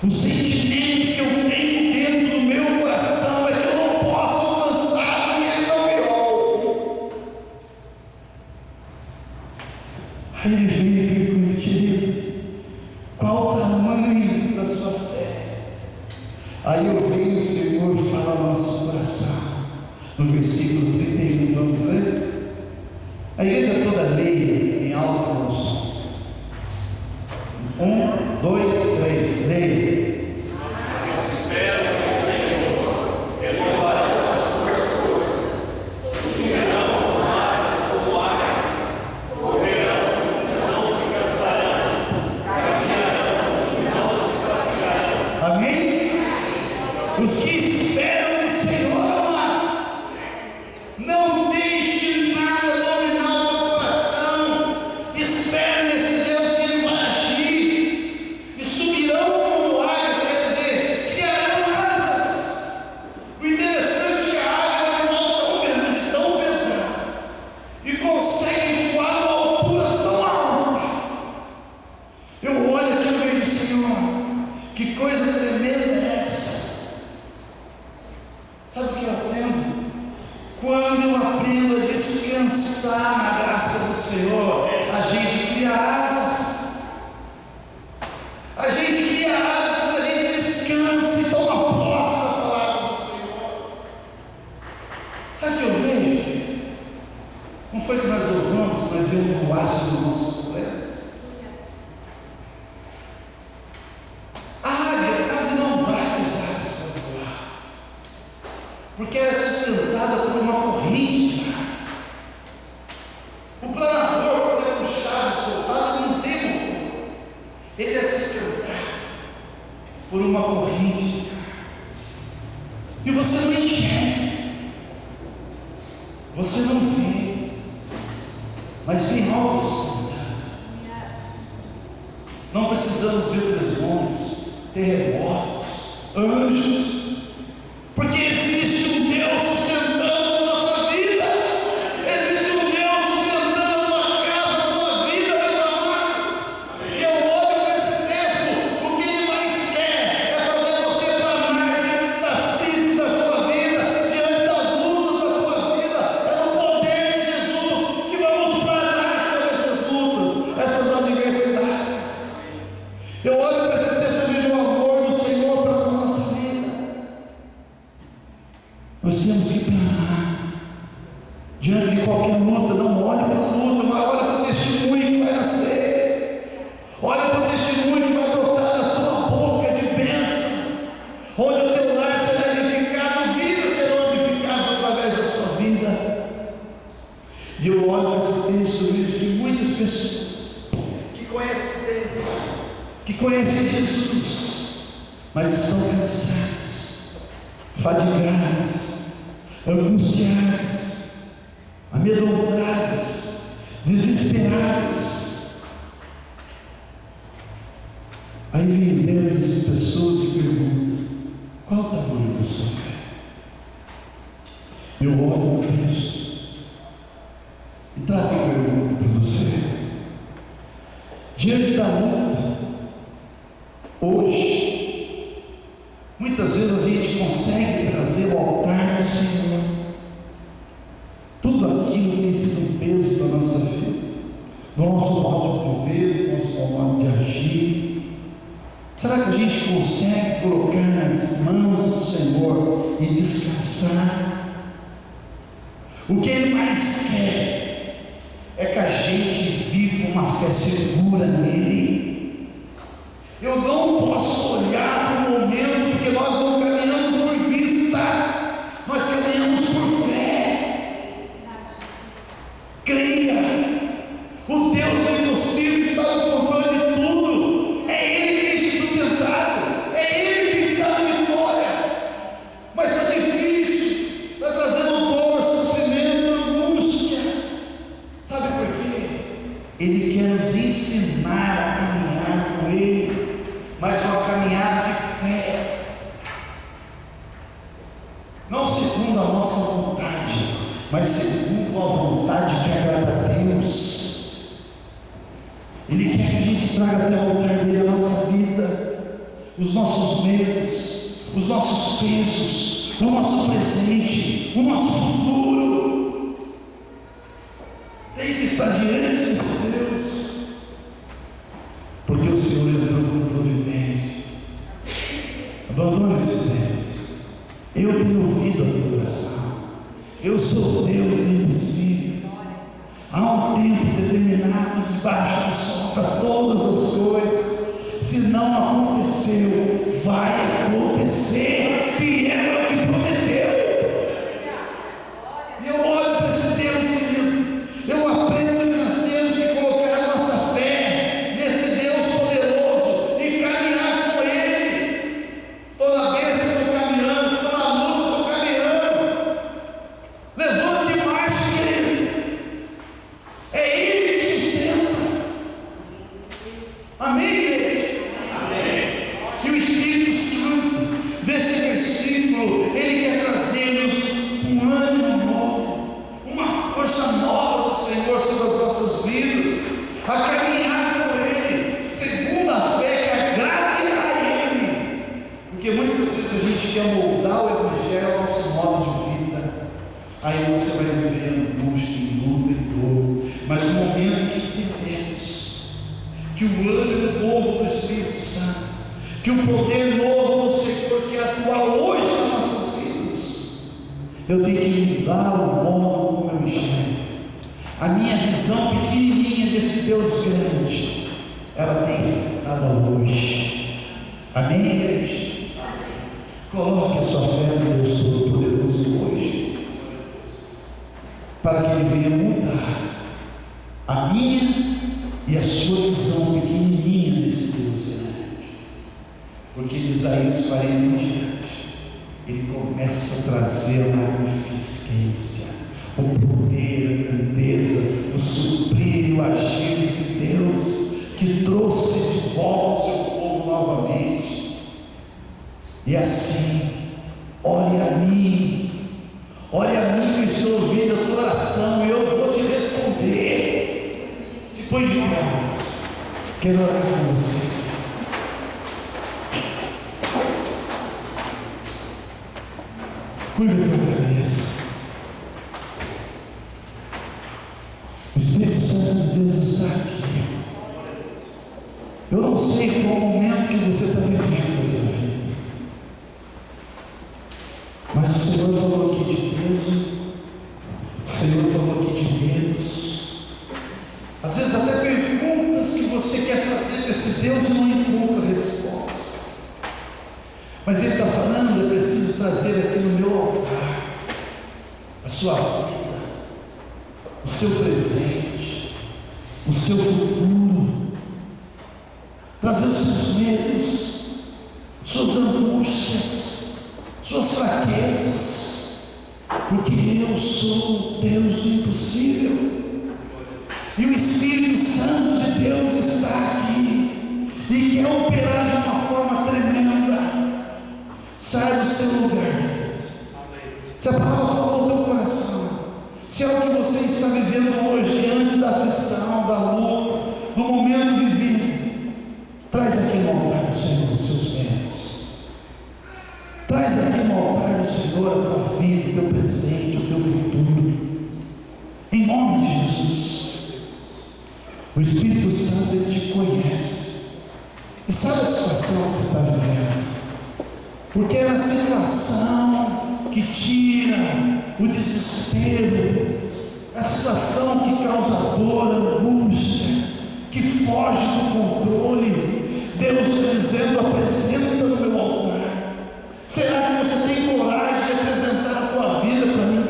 o sentimento que eu tenho dentro do meu coração é que eu não posso alcançar porque Ele não me ouve. Aí ele veio e pergunta: querido, qual o tamanho da sua fé? Aí eu vejo o Senhor falar ao nosso coração. No versículo 31, vamos ler? A igreja toda leia em alto e bom som. 1, 2, 3, leia. Amém? Os que esperam no Senhor, amado, não deixe nada dominar o teu coração. Espere nesse Deus que Ele vai agir. E subirão como águias, quer dizer, criarão asas. O interessante é que a águia é um animal tão grande, tão pesado, e consegue voar numa altura tão alta. Eu olho aqui e vejo, Senhor, que coisa tremenda é essa. Sabe o que eu aprendo? Quando eu aprendo a descansar na graça do Senhor, a gente cria asas. A gente cria asas quando a gente descansa e toma posse da palavra do Senhor. Sabe o que eu vejo? Não foi que nós louvamos, mas eu voar sobre os nossos problemas. A águia quase não bate as asas para voar, porque ela é sustentada por uma corrente de ar. O planador, quando é puxado e soltado, não tem motor. Ele é sustentado por uma corrente de ar. E você não enxerga, você não vê, mas tem algo sustentado. Não precisamos ver trovões, terremotos, anjos, porque existe um Deus sustentando a nossa vida. Existe um Deus sustentando a tua casa, a tua vida, meus amados. E eu olho para esse texto, o que Ele mais quer é fazer você planar diante das crises da sua vida, diante das lutas da tua vida. É no poder de Jesus que vamos planar sobre essas lutas, essas adversidades. Eu olho para esse texto e vejo o amor do Senhor para a nossa vida. Nós temos que planar diante de qualquer luta. Não olhe para a luta, mas olhe para o testemunho que vai nascer. Olhe para o testemunho que vai brotar da tua boca de bênção, onde o teu lar será edificado, vidas serão edificadas através da sua vida. E eu olho para esse texto e vejo que muitas pessoas que conhecem Deus, que conhecem Jesus, mas estão cansados, fadigados, angustiados, amedrontados, desesperados. Aí vem Deus essas pessoas e pergunta: qual o tamanho da sua fé? Eu olho o texto e trago uma pergunta para você. Diante da luta, hoje, muitas vezes a gente consegue trazer ao altar do Senhor tudo aquilo que tem sido um peso para a nossa vida, no nosso modo de viver, no nosso modo de agir. Será que a gente consegue colocar nas mãos do Senhor e descansar? O que Ele mais quer é que a gente viva uma fé segura nele. Eu não posso olhar para o momento, porque nós não caminhamos por vista, nós caminhamos por fé. Creia, o Deus do impossível está no controle de tudo. É Ele que tem te sustentado, é Ele que tem te dado vitória. Mas está difícil, está trazendo dor, sofrimento, angústia. Sabe por quê? Ele quer nos ensinar a caminhar com Ele, mas uma caminhada de fé, não segundo a nossa vontade, mas segundo a vontade que agrada a Deus. Ele quer que a gente traga até o altar dele a nossa vida, os nossos medos, os nossos pesos, o nosso presente, o nosso futuro. Tem que estar diante desse Deus, porque o Senhor entrou com providência. Abandone esses Deus. Eu tenho ouvido a tua oração. Eu sou o Deus do impossível. Há um tempo determinado debaixo do sol para todas as coisas. Se não aconteceu, vai acontecer. Fiel é o que prometeu. E eu olho para esse Deus, querido. Eu aprendo que nós temos que colocar a nossa fé nesse Deus poderoso e caminhar com Ele. Toda vez que eu estou caminhando, a caminhar com Ele, segundo a fé que agrade a Ele, porque muitas vezes a gente quer moldar o Evangelho ao nosso modo de vida, aí você vai viver em angústia, em luta, em dor, mas no momento que entendemos que o ânimo novo do Espírito Santo, que o poder novo do Senhor que atua hoje nas nossas vidas, eu tenho que mudar o modo como eu enxergo. A minha visão pequenininha desse Deus grande, ela tem que ser dada hoje. Amém, igreja? Coloque a sua fé no Deus Todo-Poderoso hoje, para que Ele venha mudar a minha e a sua visão pequenininha desse Deus grande. Porque de Isaías 40 em diante, Ele começa a trazer a magnificência, o poder, a grandeza, o suprir e o agir desse Deus que trouxe de volta o seu povo novamente. E assim, ore a mim que eu estou ouvindo a tua oração, eu vou te responder. Se põe de pé, amados, quero orar com você. Curva a tua cabeça. O Espírito Santo de Deus está aqui. Eu não sei qual momento que você está vivendo na tua vida, mas o Senhor falou aqui de peso, o Senhor falou aqui de medos, às vezes até perguntas que você quer fazer para esse Deus e não encontra resposta, mas Ele está falando: eu preciso trazer aqui no meu altar a sua vida, o seu presente, o seu futuro, trazer os seus medos, suas angústias, suas fraquezas, porque eu sou o Deus do impossível, e o Espírito Santo de Deus está aqui e quer operar de uma forma tremenda. Sai do seu lugar, querido. Se a palavra falou ao teu coração, se é o que você está vivendo hoje, diante da aflição, da luta, do momento vivido, traz aqui no altar do Senhor os seus bens. Traz aqui no altar do Senhor a tua vida, o teu presente, o teu futuro, em nome de Jesus. O Espírito Santo, Ele te conhece e sabe a situação que você está vivendo, porque é na situação que tira o desespero, a situação que causa dor, angústia, que foge do controle. Deus está dizendo: apresenta no meu altar. Será que você tem coragem de apresentar a tua vida para mim?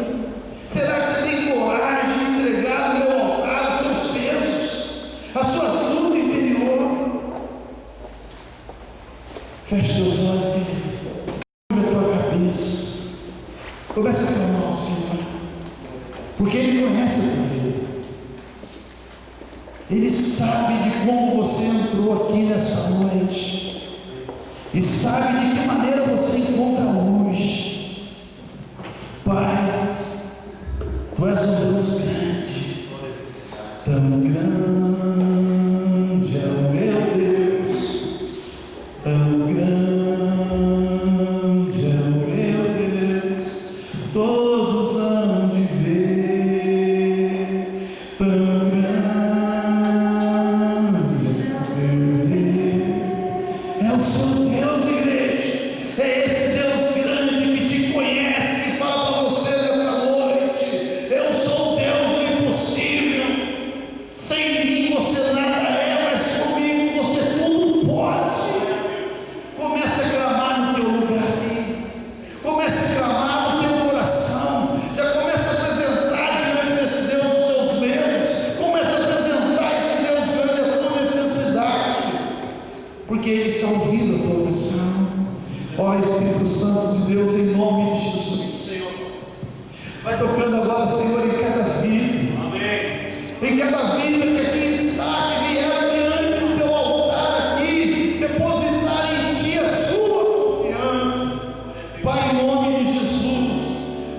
Será que você tem coragem de entregar no meu altar os seus pesos, as suas lutas interior? Feche teus olhos, querido. Curva a tua cabeça. Comece a clamar ao Senhor, porque Ele conhece a tua vida. Ele sabe de como você entrou aqui nessa noite, e sabe de que maneira você encontra hoje. Pai, Tu és um Deus grande, tão grande é o meu Deus, tão grande é o meu Deus, todos hão de ver, tão grande é o seu Deus, igreja. É esse Deus grande que te conhece, que fala para você nesta noite: eu sou o Deus do impossível. Sem mim você nada é, mas comigo você tudo pode. Comece a clamar no teu lugar aí. Comece a clamar no teu coração. Já comece a apresentar diante desse Deus os seus medos. Comece a apresentar esse Deus grande a tua necessidade, porque Ele está ouvindo a tua oração. Ó Espírito Santo de Deus, em nome de Jesus, Senhor, vai tocando agora, Senhor, em cada vida. Amém. Em cada vida que aqui está, que vier diante do teu altar aqui, depositar em Ti a sua confiança. Pai, em nome de Jesus,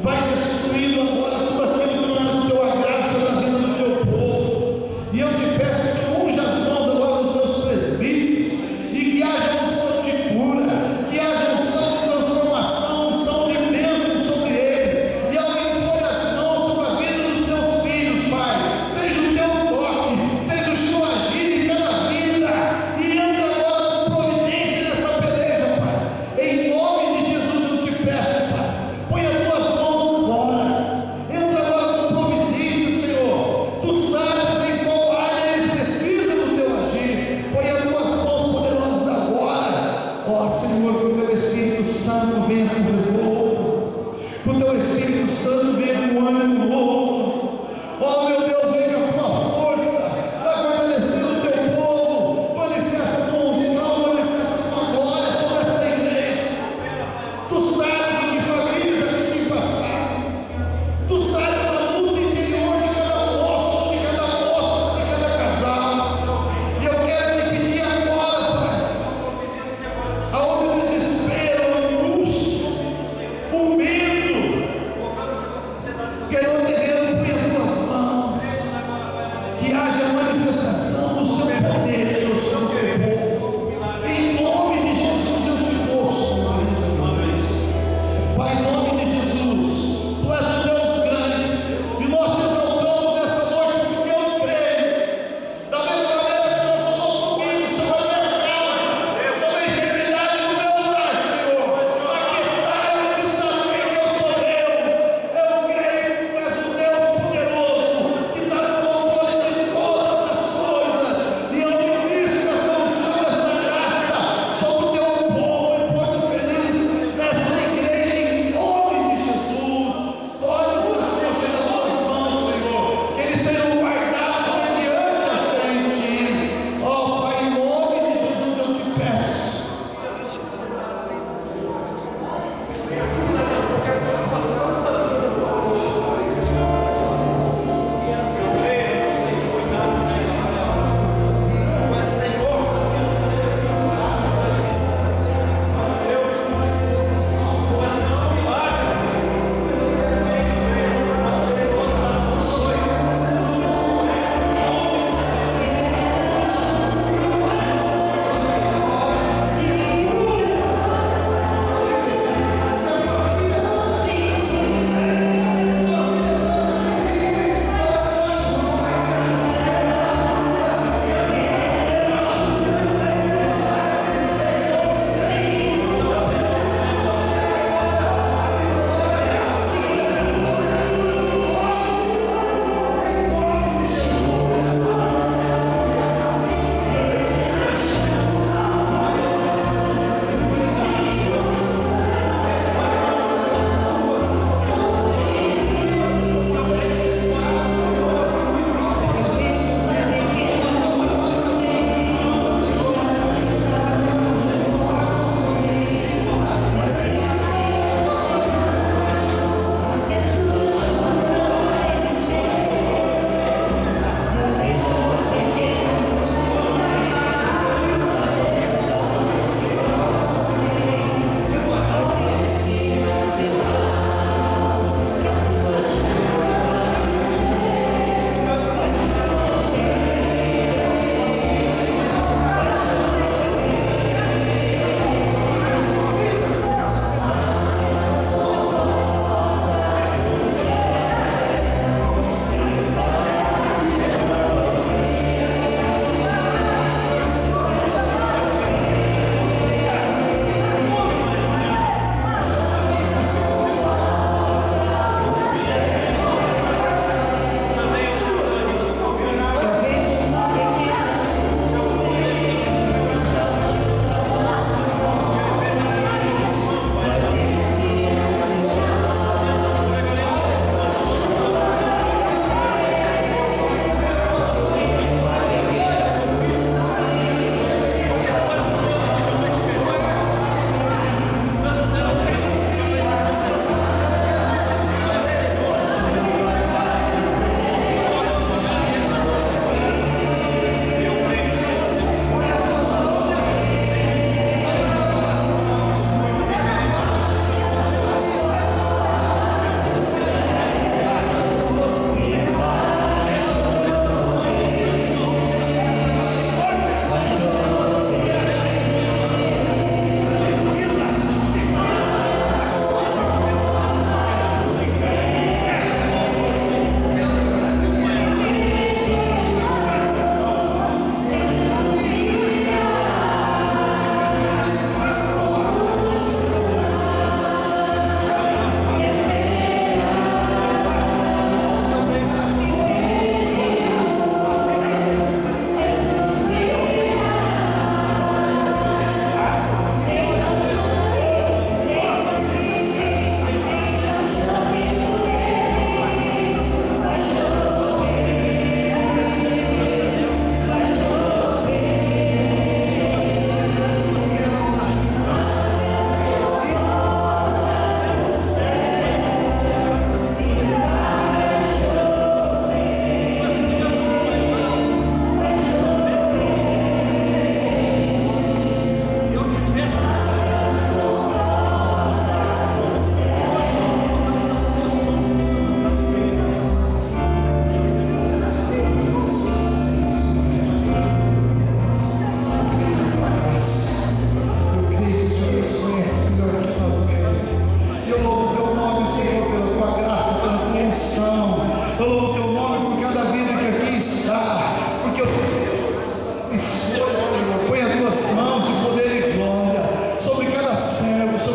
vai destruindo agora tudo aquilo que não é do teu agrado sobre a vida do teu povo. E eu te peço, Senhor, Santo venha com renovo, que o teu Espírito Santo venha com ânimo novo. Oh meu Deus, vem com a tua força, vai fortalecendo o teu povo, manifesta a tua unção, manifesta a tua glória sobre esta igreja. Tu sabes o que famílias aqui têm passado, tu sabes a luta interior de cada moço, de cada moça, de cada casal. E eu quero te pedir agora, Pai, aonde o desespero, a angústia, o medo, quero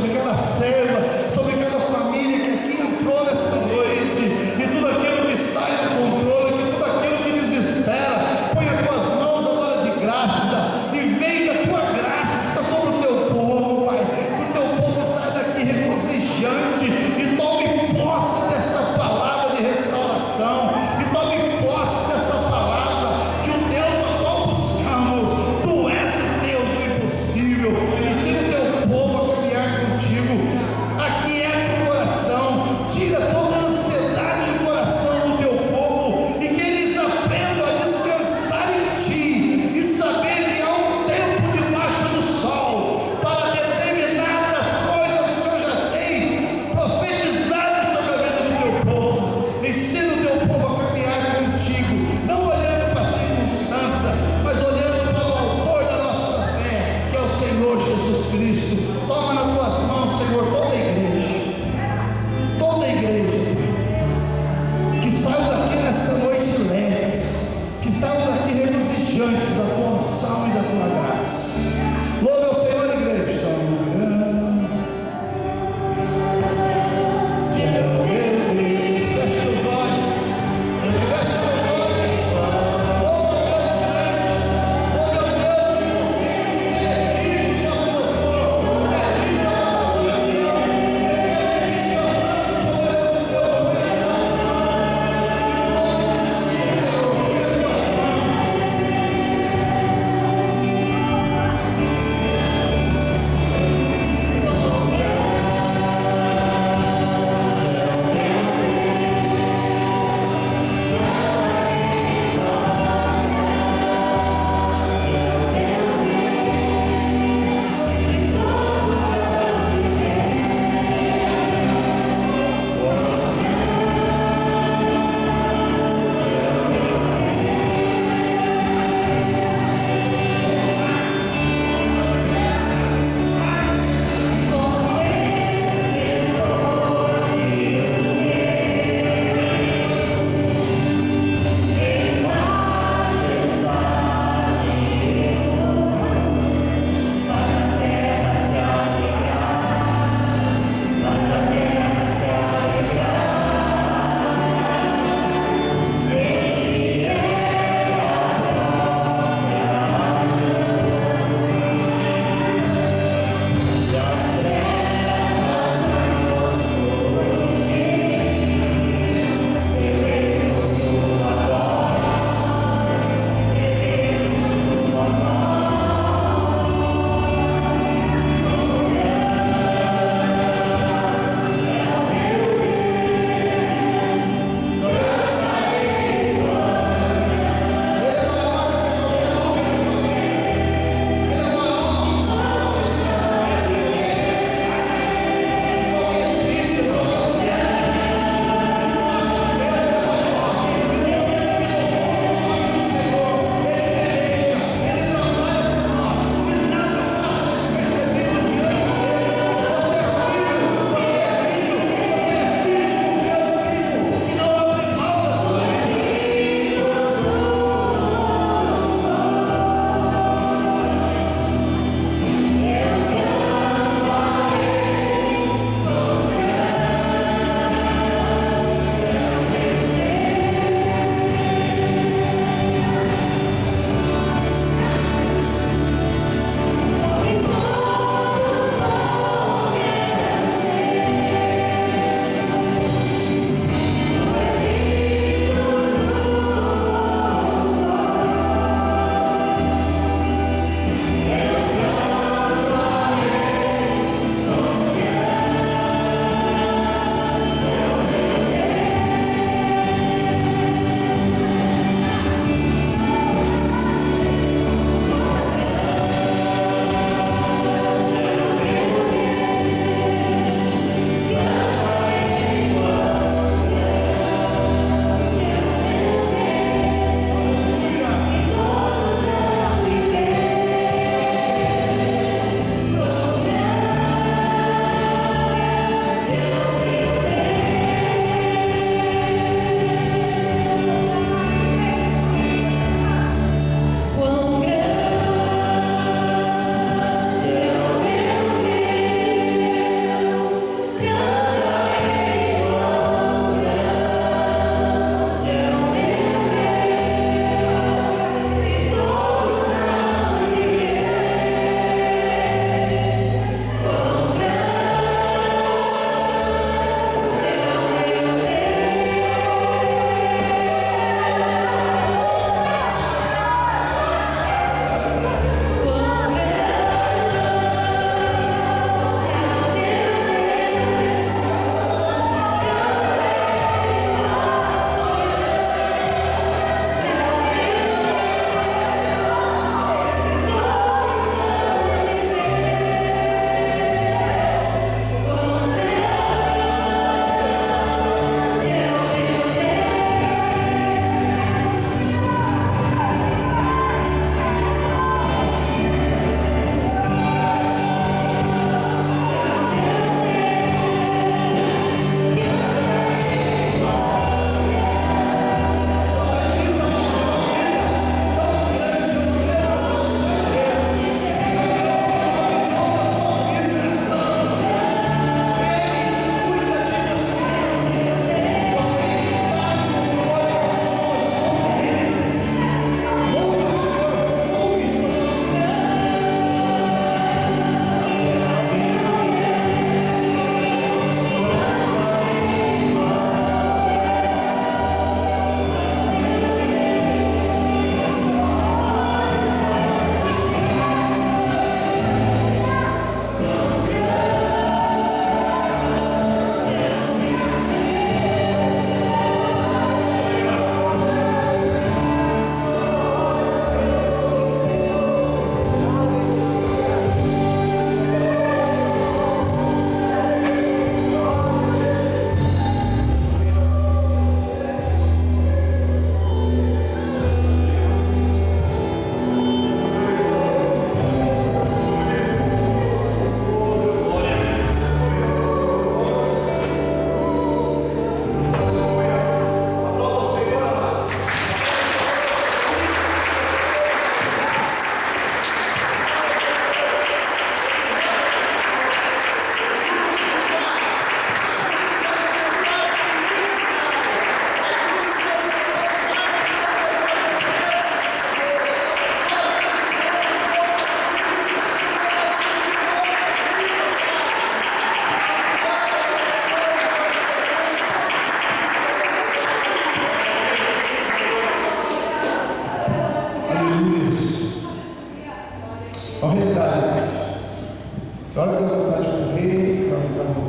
sobre cada serva, sobre cada família que aqui entrou nesta noite, e tudo aquilo que sai do controle, que tudo aquilo que desespera, põe as tuas mãos agora de graça, e vem da tua graça sobre o teu povo, Pai, que o teu povo saia daqui regozijante, e tome posse dessa palavra de restauração, e tome posse dessa palavra, que o Deus a qual buscamos, tu és o Deus do impossível. Ensina o teu povo a caminhar contigo,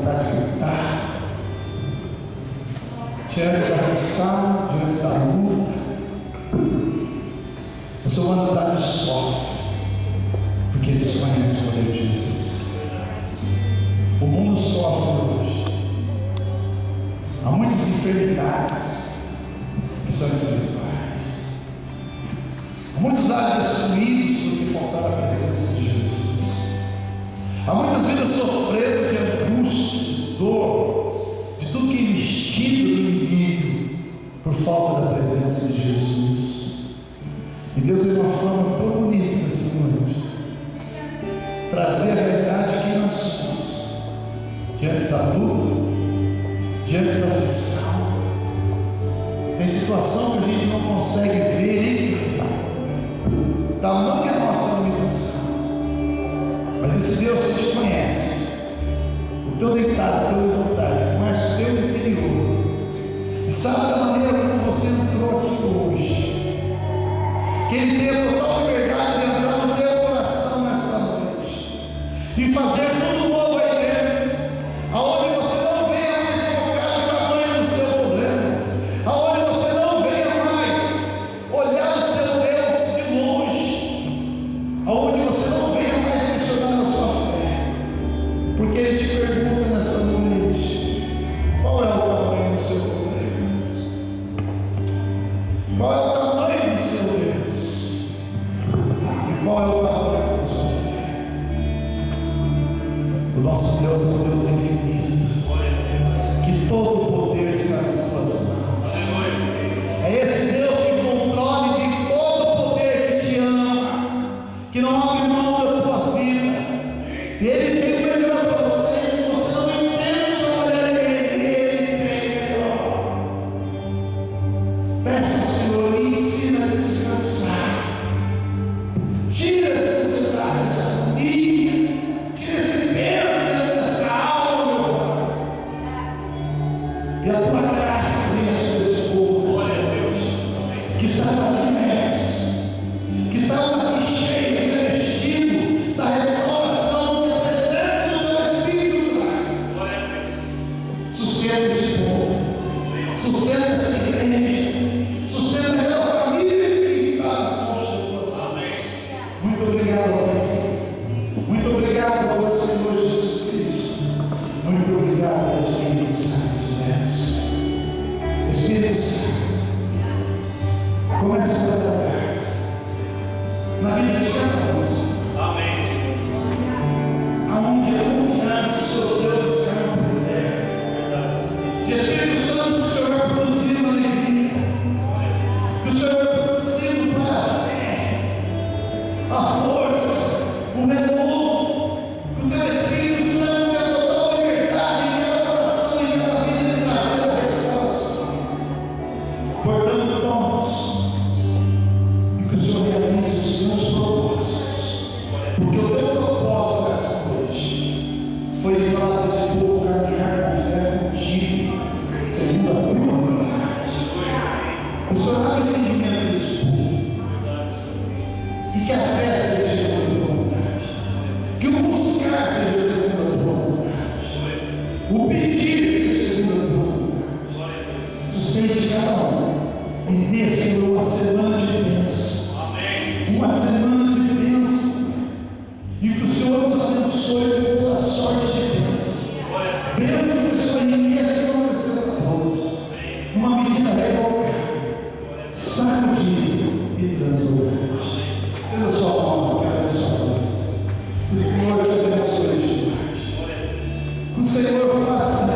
vontade de gritar, diante da aflição, diante da luta. A sua humanidade sofre, porque eles conhecem o poder de Jesus. O mundo sofre hoje. Há muitas enfermidades que são espirituais. Há muitos lares destruídos porque faltaram a presença de Jesus. Há muitas vidas sofrendo de angústia, de dor, de tudo que é investido no inimigo por falta da presença de Jesus. E Deus deu uma forma tão bonita nesta noite, trazer a realidade de quem nós somos, diante da luta, diante da aflição. Tem situação que a gente não consegue ver nem crer, tamanha a nossa limitação. Mas esse Deus que te conhece, o teu deitado, o teu levantado, conhece o teu interior, e sabe da maneira como você entrou aqui hoje, que Ele tem a total liberdade de entrar no teu coração nesta noite e fazer tudo novo aí dentro, aonde você não venha mais focar no tamanho do seu problema, aonde você não venha mais olhar o seu Deus de longe, aonde você não venha mais questionar a sua fé, porque Ele te pergunta nesta noite: qual é o tamanho do seu problema? Qual é o tamanho do seu Deus? E qual é o tamanho da sua fé? O nosso Deus é um Deus infinito, que todo o poder está nas suas mãos. É esse Deus que controla e tem todo o poder, que te ama, que não abre mão da tua vida. E Ele tem o melhor para você, e você não entende trabalhar nele, Ele tem o melhor. Peça ao Senhor, me ensina a descansar. Tira essa ansiedade, essa agonia, tira esse peso dentro dessa alma, meu Pai. E a tua graça venha sobre esse povo nesta noite, que saiu daqui leve, que saiu daqui cheio, revestido da restauração, da presença do teu Espírito traz. Sustenta esse povo, sustenta essa igreja, sustenta aquela família que está nas mãos de tuas mãos. Muito obrigado, Pai Senhor. Muito obrigado, meu Senhor Jesus Cristo. Muito obrigado, Espírito Santo de Deus. Espírito Santo, comece a trabalhar na vida de cada um, Senhor. Amém. Aonde a confiança dos seus deuses estão no poder. E Espírito Santo, que o Senhor vai produzindo alegria, que o Senhor vai produzindo paz, a fé, a força, o renovo, que o teu Espírito Santo tenha total liberdade em cada coração, em cada vida, de trazer a restauração, cortando dons, e que o Senhor realize os seus propósitos, porque o teu propósito nessa noite foi de falar para esse povo caminhar com fé contigo, segundo a tua vontade. O Senhor abre o entendimento desse povo, e que a fé seja segundo a tua vontade, que o buscar seja segundo a tua vontade, o pedir seja segundo a tua vontade. Sustente cada um e dê, Senhor, uma semana de bênção, uma semana de bênção, e que o Senhor nos abençoe com toda sorte de bênção. Bênção que o Senhor enriquece e não precisa da bolsa, uma medida recalcada, sacudido e transbordante. Estenda a sua mão, que abençoe a todos. Que o Senhor te abençoe de noite. Que o Senhor faça